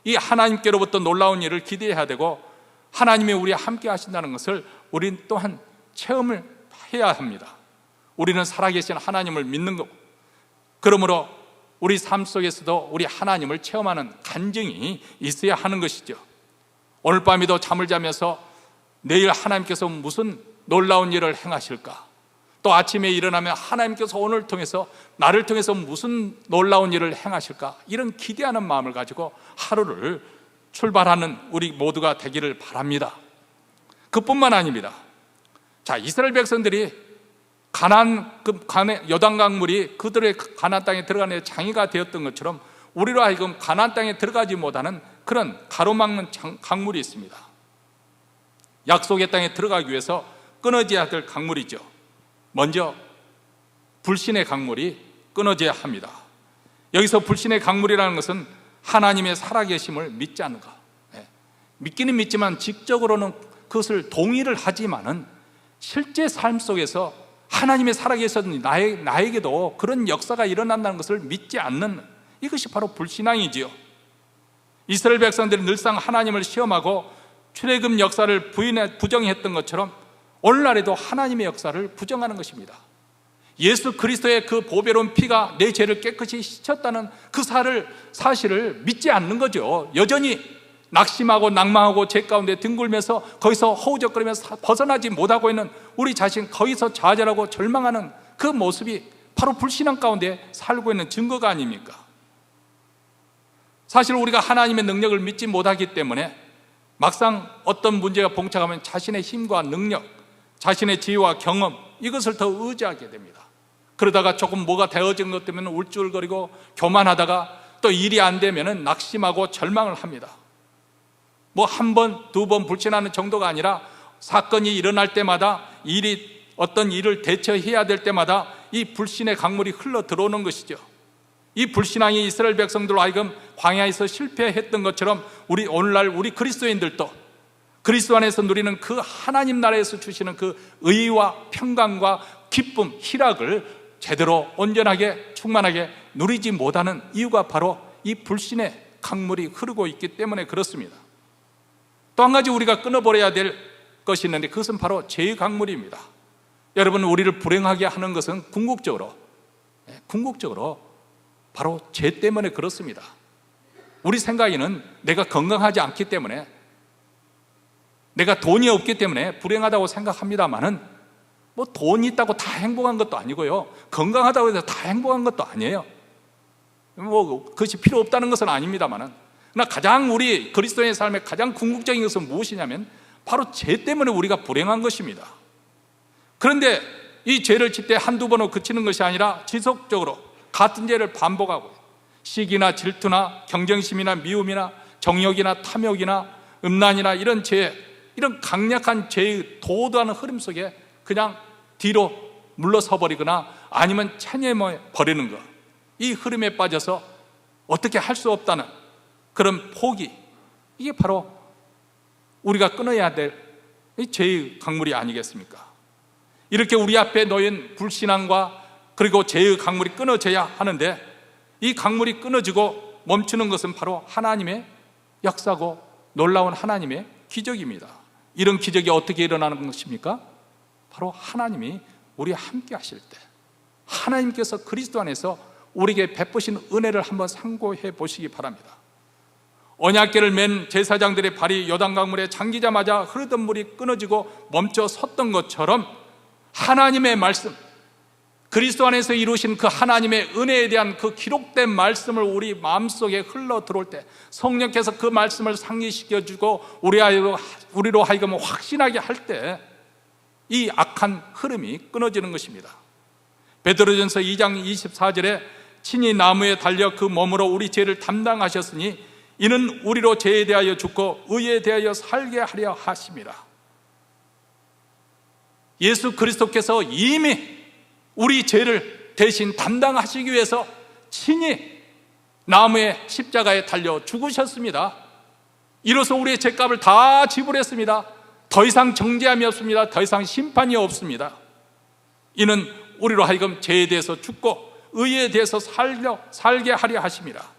이 하나님께로부터 놀라운 일을 기대해야 되고 하나님이 우리와 함께 하신다는 것을 우리는 또한 체험을 해야 합니다. 우리는 살아계신 하나님을 믿는 거고, 그러므로 우리 삶 속에서도 우리 하나님을 체험하는 간증이 있어야 하는 것이죠. 오늘 밤에도 잠을 자면서 내일 하나님께서 무슨 놀라운 일을 행하실까, 또 아침에 일어나면 하나님께서 오늘 통해서 나를 통해서 무슨 놀라운 일을 행하실까, 이런 기대하는 마음을 가지고 하루를 출발하는 우리 모두가 되기를 바랍니다. 그뿐만 아닙니다. 자, 이스라엘 백성들이 요단강물이 그들의 가나안 땅에 들어가는 장애가 되었던 것처럼 우리로 하여금 가나안 땅에 들어가지 못하는 그런 가로막는 강물이 있습니다. 약속의 땅에 들어가기 위해서 끊어져야 될 강물이죠. 먼저 불신의 강물이 끊어져야 합니다. 여기서 불신의 강물이라는 것은 하나님의 살아계심을 믿지 않는 것. 믿기는 믿지만 직접으로는 그것을 동의를 하지만은 실제 삶 속에서 하나님의 살아계신 나에게도 그런 역사가 일어난다는 것을 믿지 않는, 이것이 바로 불신앙이지요. 이스라엘 백성들이 늘상 하나님을 시험하고 출애굽 역사를 부정했던 것처럼 오늘날에도 하나님의 역사를 부정하는 것입니다. 예수 그리스도의 그 보배로운 피가 내 죄를 깨끗이 씻었다는 그 사실을 믿지 않는 거죠. 여전히 낙심하고 낭망하고 죄 가운데 뒹굴면서 거기서 허우적거리면서 벗어나지 못하고 있는 우리 자신, 거기서 좌절하고 절망하는 그 모습이 바로 불신앙 가운데 살고 있는 증거가 아닙니까? 사실 우리가 하나님의 능력을 믿지 못하기 때문에 막상 어떤 문제가 봉착하면 자신의 힘과 능력, 자신의 지혜와 경험, 이것을 더 의지하게 됩니다. 그러다가 조금 뭐가 되어진 것 때문에 울줄거리고 교만하다가 또 일이 안 되면 낙심하고 절망을 합니다. 뭐 한 번, 두 번 불신하는 정도가 아니라 사건이 일어날 때마다 어떤 일을 대처해야 될 때마다 이 불신의 강물이 흘러 들어오는 것이죠. 이 불신앙이 이스라엘 백성들로 하여금 광야에서 실패했던 것처럼 오늘날 우리 그리스도인들도 그리스도 안에서 누리는 그 하나님 나라에서 주시는 그 의와 평강과 기쁨, 희락을 제대로 온전하게 충만하게 누리지 못하는 이유가 바로 이 불신의 강물이 흐르고 있기 때문에 그렇습니다. 또 한 가지 우리가 끊어버려야 될 것이 있는데 그것은 바로 죄의 강물입니다. 여러분, 우리를 불행하게 하는 것은 궁극적으로 바로 죄 때문에 그렇습니다. 우리 생각에는 내가 건강하지 않기 때문에, 내가 돈이 없기 때문에 불행하다고 생각합니다만은 뭐 돈이 있다고 다 행복한 것도 아니고요, 건강하다고 해서 다 행복한 것도 아니에요. 뭐 그것이 필요 없다는 것은 아닙니다만은, 그러나 가장 우리 그리스도인의 삶의 가장 궁극적인 것은 무엇이냐면 바로 죄 때문에 우리가 불행한 것입니다. 그런데 이 죄를 질 때 한두 번으로 그치는 것이 아니라 지속적으로 같은 죄를 반복하고 시기나 질투나 경쟁심이나 미움이나 정욕이나 탐욕이나 음란이나 이런 강력한 죄의 도도한 흐름 속에 그냥 뒤로 물러서 버리거나 아니면 체념해 버리는 것, 이 흐름에 빠져서 어떻게 할 수 없다는 그런 포기, 이게 바로 우리가 끊어야 될 죄의 강물이 아니겠습니까? 이렇게 우리 앞에 놓인 불신앙과 그리고 죄의 강물이 끊어져야 하는데, 이 강물이 끊어지고 멈추는 것은 바로 하나님의 역사고 놀라운 하나님의 기적입니다. 이런 기적이 어떻게 일어나는 것입니까? 바로 하나님이 우리와 함께 하실 때, 하나님께서 그리스도 안에서 우리에게 베푸신 은혜를 한번 상고해 보시기 바랍니다. 언약궤를 맨 제사장들의 발이 요단강물에 잠기자마자 흐르던 물이 끊어지고 멈춰 섰던 것처럼 하나님의 말씀, 그리스도 안에서 이루신 그 하나님의 은혜에 대한 그 기록된 말씀을 우리 마음속에 흘러 들어올 때 성령께서 그 말씀을 상기시켜주고 우리로 하여금 확신하게 할 때 이 악한 흐름이 끊어지는 것입니다. 베드로전서 2장 24절에 친히 나무에 달려 그 몸으로 우리 죄를 담당하셨으니 이는 우리로 죄에 대하여 죽고 의에 대하여 살게 하려 하심이라. 예수 그리스도께서 이미 우리 죄를 대신 담당하시기 위해서 친히 나무의 십자가에 달려 죽으셨습니다. 이로써 우리의 죄값을 다 지불했습니다. 더 이상 정죄함이 없습니다. 더 이상 심판이 없습니다. 이는 우리로 하여금 죄에 대해서 죽고 의에 대해서 살게 하려 하심이라.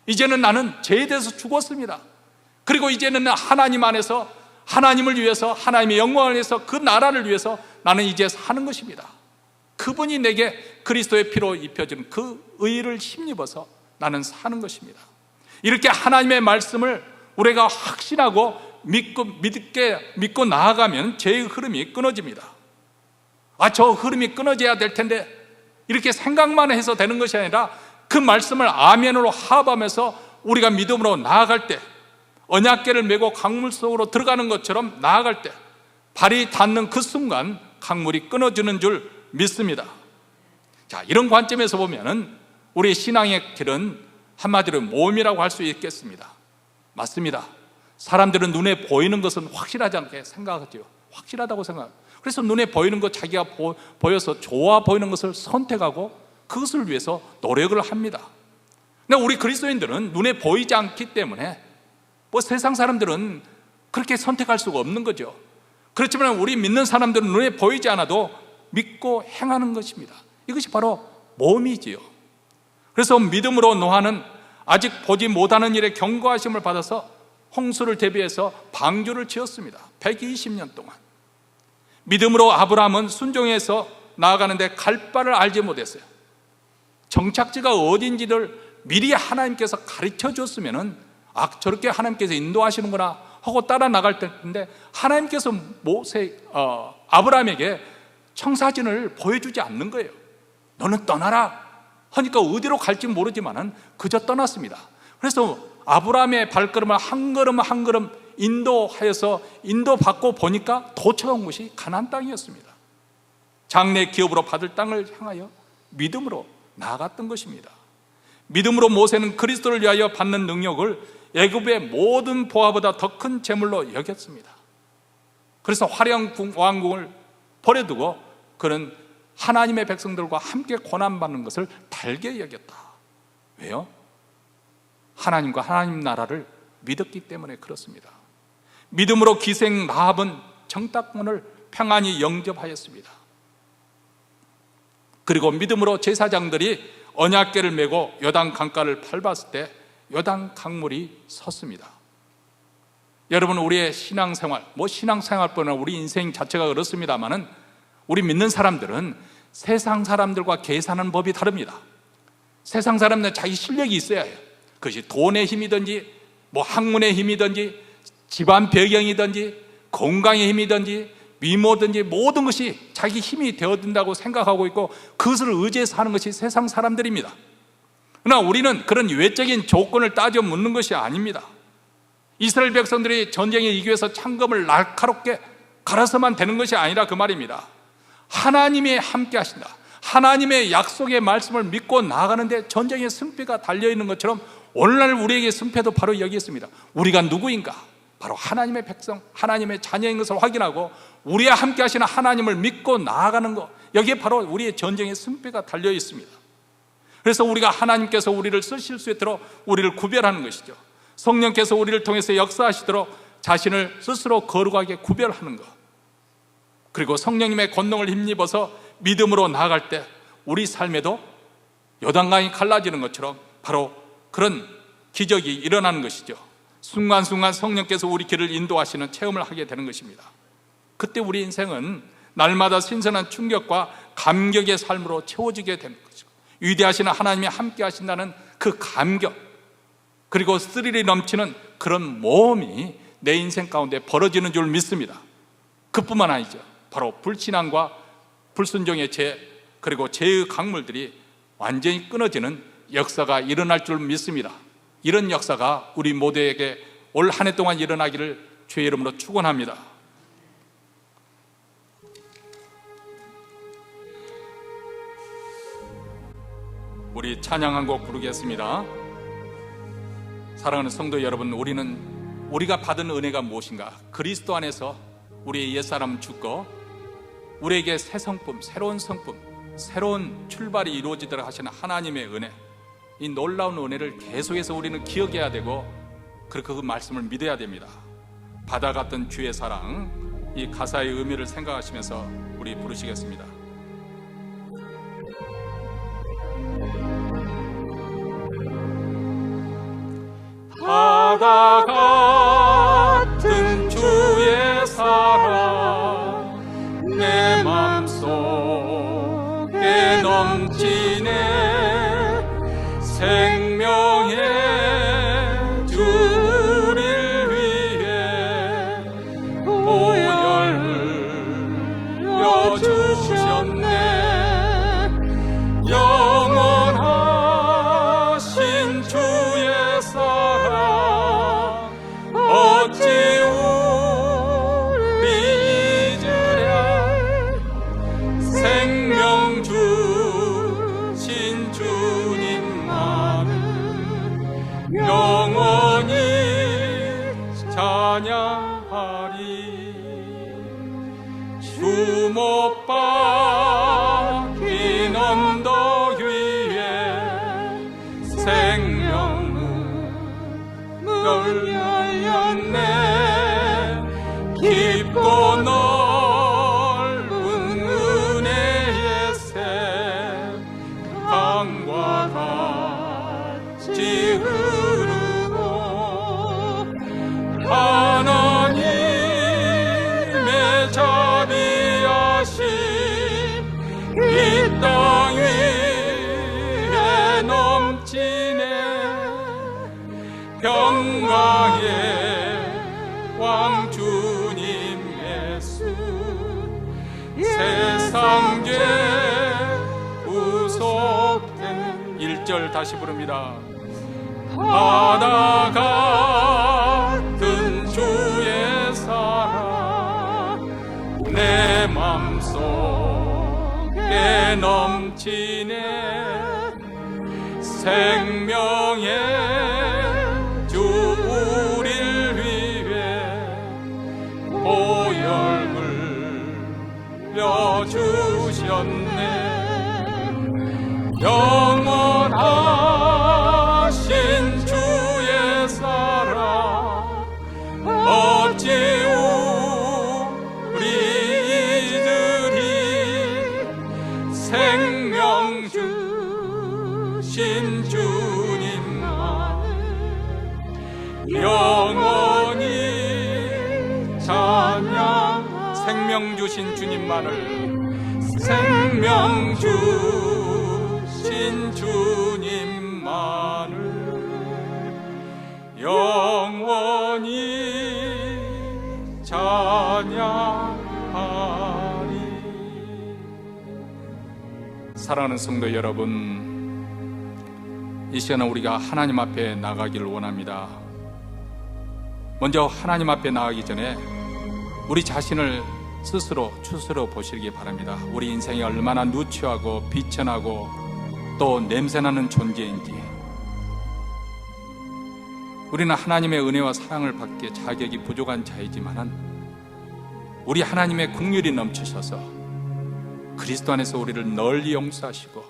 이제는 나는 죄에 대해서 죽었습니다. 그리고 이제는 하나님 안에서 하나님을 위해서, 하나님의 영광을 위해서, 그 나라를 위해서 나는 이제 사는 것입니다. 그분이 내게 그리스도의 피로 입혀준 그 의를 힘입어서 나는 사는 것입니다. 이렇게 하나님의 말씀을 우리가 확신하고 믿고 나아가면 죄의 흐름이 끊어집니다. 저 흐름이 끊어져야 될 텐데 이렇게 생각만 해서 되는 것이 아니라 그 말씀을 아멘으로 합하면서 우리가 믿음으로 나아갈 때, 언약궤를 메고 강물 속으로 들어가는 것처럼 나아갈 때 발이 닿는 그 순간 강물이 끊어지는 줄 믿습니다. 자, 이런 관점에서 보면은 우리 신앙의 길은 한마디로 모험이라고 할 수 있겠습니다. 맞습니다. 사람들은 눈에 보이는 것은 확실하지 않게 생각하죠. 확실하다고 생각합니다. 그래서 눈에 보이는 것, 자기가 보여서 좋아 보이는 것을 선택하고 그것을 위해서 노력을 합니다. 근데 우리 그리스도인들은 눈에 보이지 않기 때문에 세상 사람들은 그렇게 선택할 수가 없는 거죠. 그렇지만 우리 믿는 사람들은 눈에 보이지 않아도 믿고 행하는 것입니다. 이것이 바로 모험이지요. 그래서 믿음으로 노아는 아직 보지 못하는 일에 경고하심을 받아서 홍수를 대비해서 방주를 지었습니다. 120년 동안. 믿음으로 아브라함은 순종해서 나아가는데 갈 바를 알지 못했어요. 정착지가 어딘지를 미리 하나님께서 가르쳐 줬으면은 저렇게 하나님께서 인도하시는구나 하고 따라 나갈 텐데, 하나님께서 아브라함에게 청사진을 보여주지 않는 거예요. 너는 떠나라 하니까 어디로 갈지 모르지만은 그저 떠났습니다. 그래서 아브라함의 발걸음을 한 걸음 한 걸음 인도받고 보니까 도착한 곳이 가나안 땅이었습니다. 장래 기업으로 받을 땅을 향하여 믿음으로 나아갔던 것입니다. 믿음으로 모세는 그리스도를 위하여 받는 능력을 애굽의 모든 보화보다 더 큰 재물로 여겼습니다. 그래서 화려한 왕궁을 버려두고 그는 하나님의 백성들과 함께 고난받는 것을 달게 여겼다. 왜요? 하나님과 하나님 나라를 믿었기 때문에 그렇습니다. 믿음으로 기생 라합은 정탐꾼을 평안히 영접하였습니다. 그리고 믿음으로 제사장들이 언약궤를 메고 요단 강가를 밟았을 때 요단 강물이 섰습니다. 여러분, 우리의 신앙생활, 신앙생활뿐만 아니라 우리 인생 자체가 그렇습니다만은 우리 믿는 사람들은 세상 사람들과 계산하는 법이 다릅니다. 세상 사람들은 자기 실력이 있어야 해요. 그것이 돈의 힘이든지 학문의 힘이든지 집안 배경이든지 건강의 힘이든지 미모든지 모든 것이 자기 힘이 되어든다고 생각하고 있고 그것을 의지해서 하는 것이 세상 사람들입니다. 그러나 우리는 그런 외적인 조건을 따져 묻는 것이 아닙니다. 이스라엘 백성들이 전쟁에 이기기 위해서 창검을 날카롭게 갈아서만 되는 것이 아니라 그 말입니다. 하나님이 함께 하신다. 하나님의 약속의 말씀을 믿고 나아가는데 전쟁의 승패가 달려있는 것처럼 오늘날 우리에게 승패도 바로 여기 있습니다. 우리가 누구인가? 바로 하나님의 백성, 하나님의 자녀인 것을 확인하고 우리와 함께 하시는 하나님을 믿고 나아가는 것, 여기에 바로 우리의 전쟁의 승패가 달려 있습니다. 그래서 우리가 하나님께서 우리를 쓰실 수 있도록 우리를 구별하는 것이죠. 성령께서 우리를 통해서 역사하시도록 자신을 스스로 거룩하게 구별하는 것, 그리고 성령님의 권능을 힘입어서 믿음으로 나아갈 때 우리 삶에도 요단강이 갈라지는 것처럼 바로 그런 기적이 일어나는 것이죠. 순간순간 성령께서 우리 길을 인도하시는 체험을 하게 되는 것입니다. 그때 우리 인생은 날마다 신선한 충격과 감격의 삶으로 채워지게 되는 거죠. 위대하신 하나님이 함께 하신다는 그 감격, 그리고 스릴이 넘치는 그런 모험이 내 인생 가운데 벌어지는 줄 믿습니다. 그뿐만 아니죠. 바로 불신앙과 불순종의 죄, 그리고 죄의 강물들이 완전히 끊어지는 역사가 일어날 줄 믿습니다. 이런 역사가 우리 모두에게 올 한 해 동안 일어나기를 주의 이름으로 축원합니다. 우리 찬양 한 곡 부르겠습니다. 사랑하는 성도 여러분, 우리가 받은 은혜가 무엇인가? 그리스도 안에서 우리의 옛사람 죽고 우리에게 새 성품, 새로운 성품, 새로운 출발이 이루어지도록 하시는 하나님의 은혜, 이 놀라운 은혜를 계속해서 우리는 기억해야 되고 그 말씀을 믿어야 됩니다. 받아갔던 주의 사랑, 이 가사의 의미를 생각하시면서 우리 부르시겠습니다. 바다 같은 주의 사랑 내 맘속에 넘치네. 생명의 주를 위해 보혈을 흘려주셨네. 영원하신 주의 사랑 어찌 우리 잊으랴. 생명 주신 주님만은 영원히 찬양하리. 주 못 박힌 언덕 위에 생명문 열렸네. 깊고 넓은 은혜의 샘 강과 같이 흐르고 하나님의 자비하심 이 땅 위에 넘치네. 평강의 왕 주님 예수 세상 죄 구속된. 1절 다시 부릅니다. 바다 같은 주의 사랑 내 맘속에 넘치네. 생명의 주 우릴 위해 보혈을 흘려주셨네. 영원하신 주의 사랑 어찌 우리 이들이. 생명 주신 주님만은 영원히 찬양. 생명 주신 주님만을, 생명 주신 주님만을 영원히 찬양하리. 사랑하는 성도 여러분, 이 시간에 우리가 하나님 앞에 나가기를 원합니다. 먼저 하나님 앞에 나가기 전에 우리 자신을 스스로 보시기 바랍니다. 우리 인생이 얼마나 누추하고 비천하고 또 냄새나는 존재인지. 우리는 하나님의 은혜와 사랑을 받기에 자격이 부족한 자이지만 우리 하나님의 긍휼이 넘치셔서 그리스도 안에서 우리를 널리 용서하시고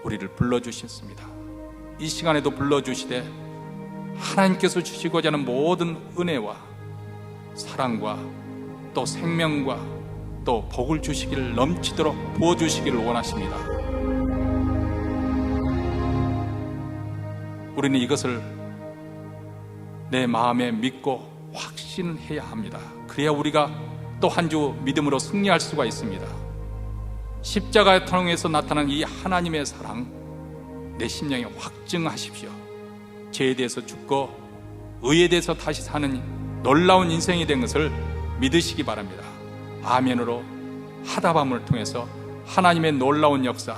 우리를 불러주셨습니다. 이 시간에도 불러주시되 하나님께서 주시고자 하는 모든 은혜와 사랑과 또 생명과 또 복을 주시기를, 넘치도록 부어주시기를 원하십니다. 우리는 이것을 내 마음에 믿고 확신해야 합니다. 그래야 우리가 또 한 주 믿음으로 승리할 수가 있습니다. 십자가의 통해서 나타난 이 하나님의 사랑 내 심령에 확증하십시오. 죄에 대해서 죽고 의에 대해서 다시 사는 놀라운 인생이 된 것을 믿으시기 바랍니다. 아멘으로 하다밤을 통해서 하나님의 놀라운 역사,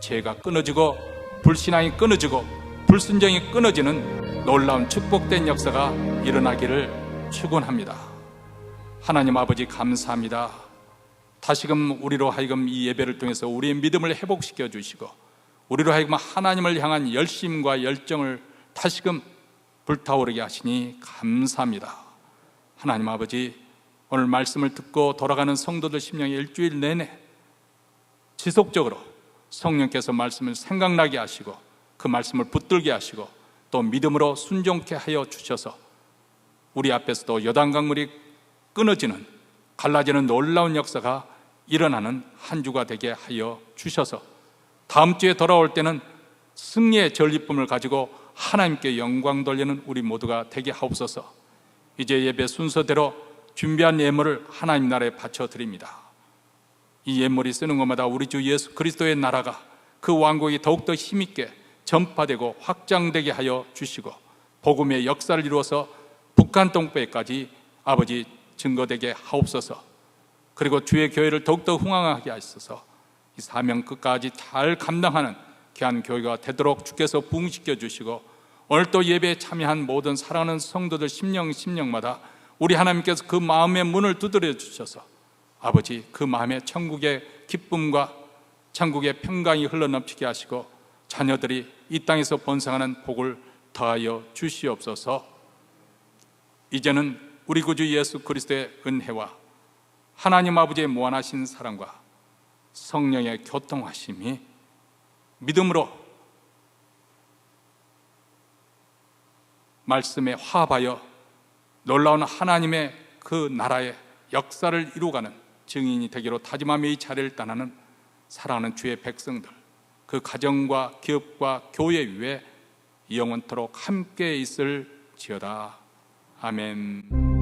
죄가 끊어지고 불신앙이 끊어지고 불순종이 끊어지는 놀라운 축복된 역사가 일어나기를 축원합니다. 하나님 아버지 감사합니다. 다시금 우리로 하여금 이 예배를 통해서 우리의 믿음을 회복시켜 주시고 우리로 하여금 하나님을 향한 열심과 열정을 다시금 불타오르게 하시니 감사합니다. 하나님 아버지, 오늘 말씀을 듣고 돌아가는 성도들 심령에 일주일 내내 지속적으로 성령께서 말씀을 생각나게 하시고 그 말씀을 붙들게 하시고 또 믿음으로 순종케 하여 주셔서 우리 앞에서도 요단 강물이 끊어지는, 갈라지는 놀라운 역사가 일어나는 한 주가 되게 하여 주셔서 다음 주에 돌아올 때는 승리의 전리품을 가지고 하나님께 영광 돌리는 우리 모두가 되게 하옵소서. 이제 예배 순서대로 준비한 예물을 하나님 나라에 바쳐드립니다. 이 예물이 쓰는 것마다 우리 주 예수 그리스도의 나라가, 그 왕국이 더욱더 힘있게 전파되고 확장되게 하여 주시고 복음의 역사를 이루어서 북한 동포에까지 아버지 증거되게 하옵소서. 그리고 주의 교회를 더욱더 흥왕하게 하셔서 이 사명 끝까지 잘 감당하는 귀한 교회가 되도록 주께서 부흥시켜 주시고, 오늘 또 예배에 참여한 모든 사랑하는 성도들 심령마다 우리 하나님께서 그 마음의 문을 두드려 주셔서 아버지 그 마음에 천국의 기쁨과 천국의 평강이 흘러넘치게 하시고 자녀들이 이 땅에서 번성하는 복을 더하여 주시옵소서. 이제는 우리 구주 예수 그리스도의 은혜와 하나님 아버지의 무한하신 사랑과 성령의 교통하심이 믿음으로 말씀에 화합하여 놀라운 하나님의 그 나라의 역사를 이루어가는 증인이 되기로 다짐하며 이 자리를 떠나는 사랑하는 주의 백성들, 그 가정과 기업과 교회 위에 영원토록 함께 있을지어다. 아멘.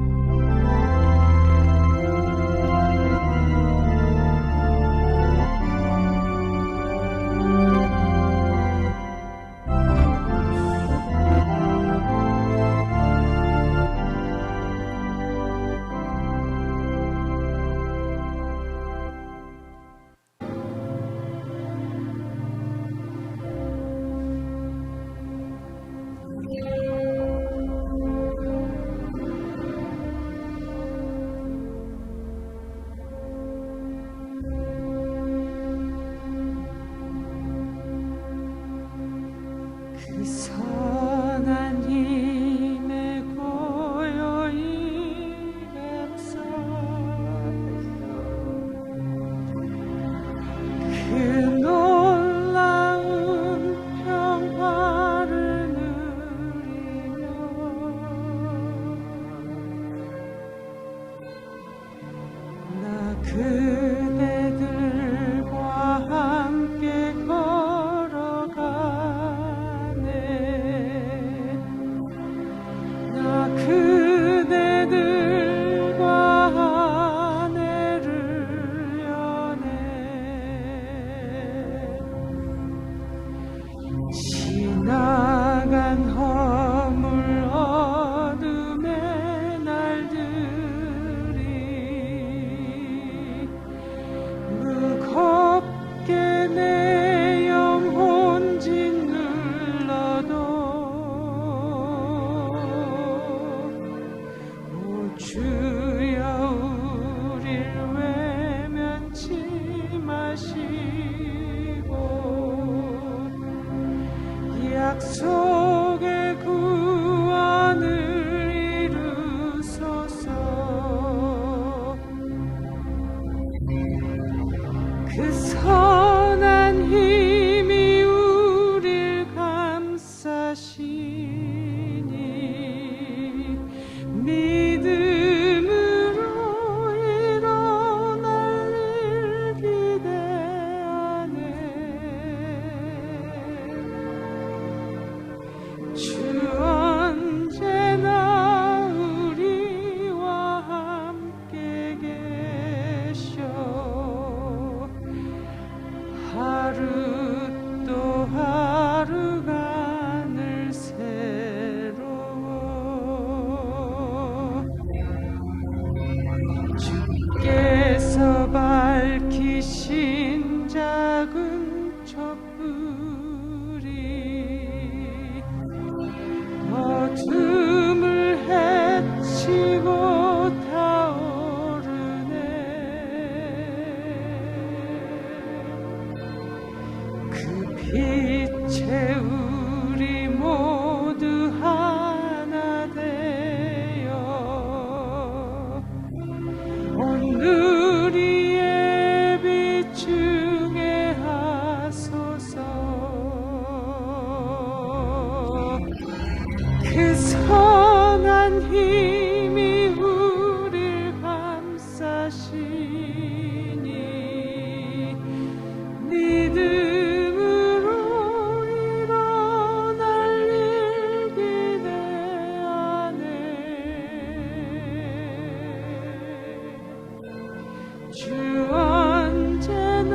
주 언제나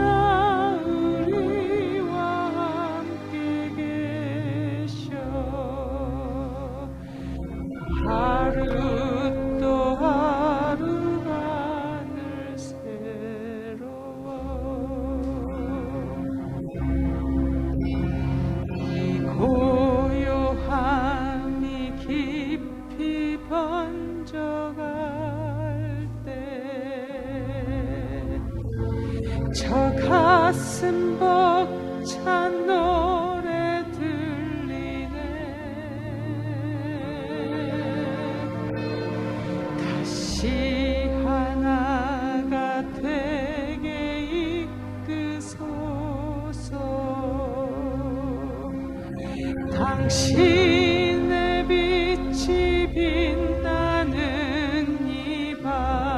우리와 함께 계셔 하루 또 하루가 늘 새로워 이 고요함이 깊이 번져갈 때 저 가슴 벅찬 노래 들리네 다시 하나가 되게 이끄소서 당신의 빛이 빛나는 이 밤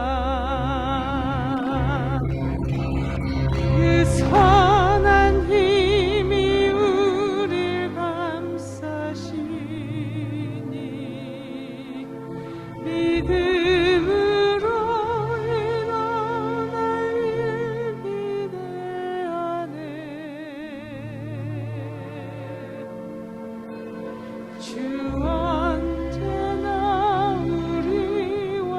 그 선한 힘이 우릴 감싸시니 믿음으로 일어날 일 기대하네 주 언제나 우리와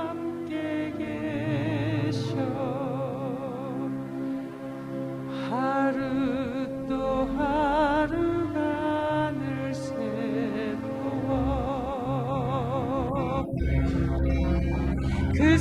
함께 계셔 하루 또 하루가 늘 새로워 그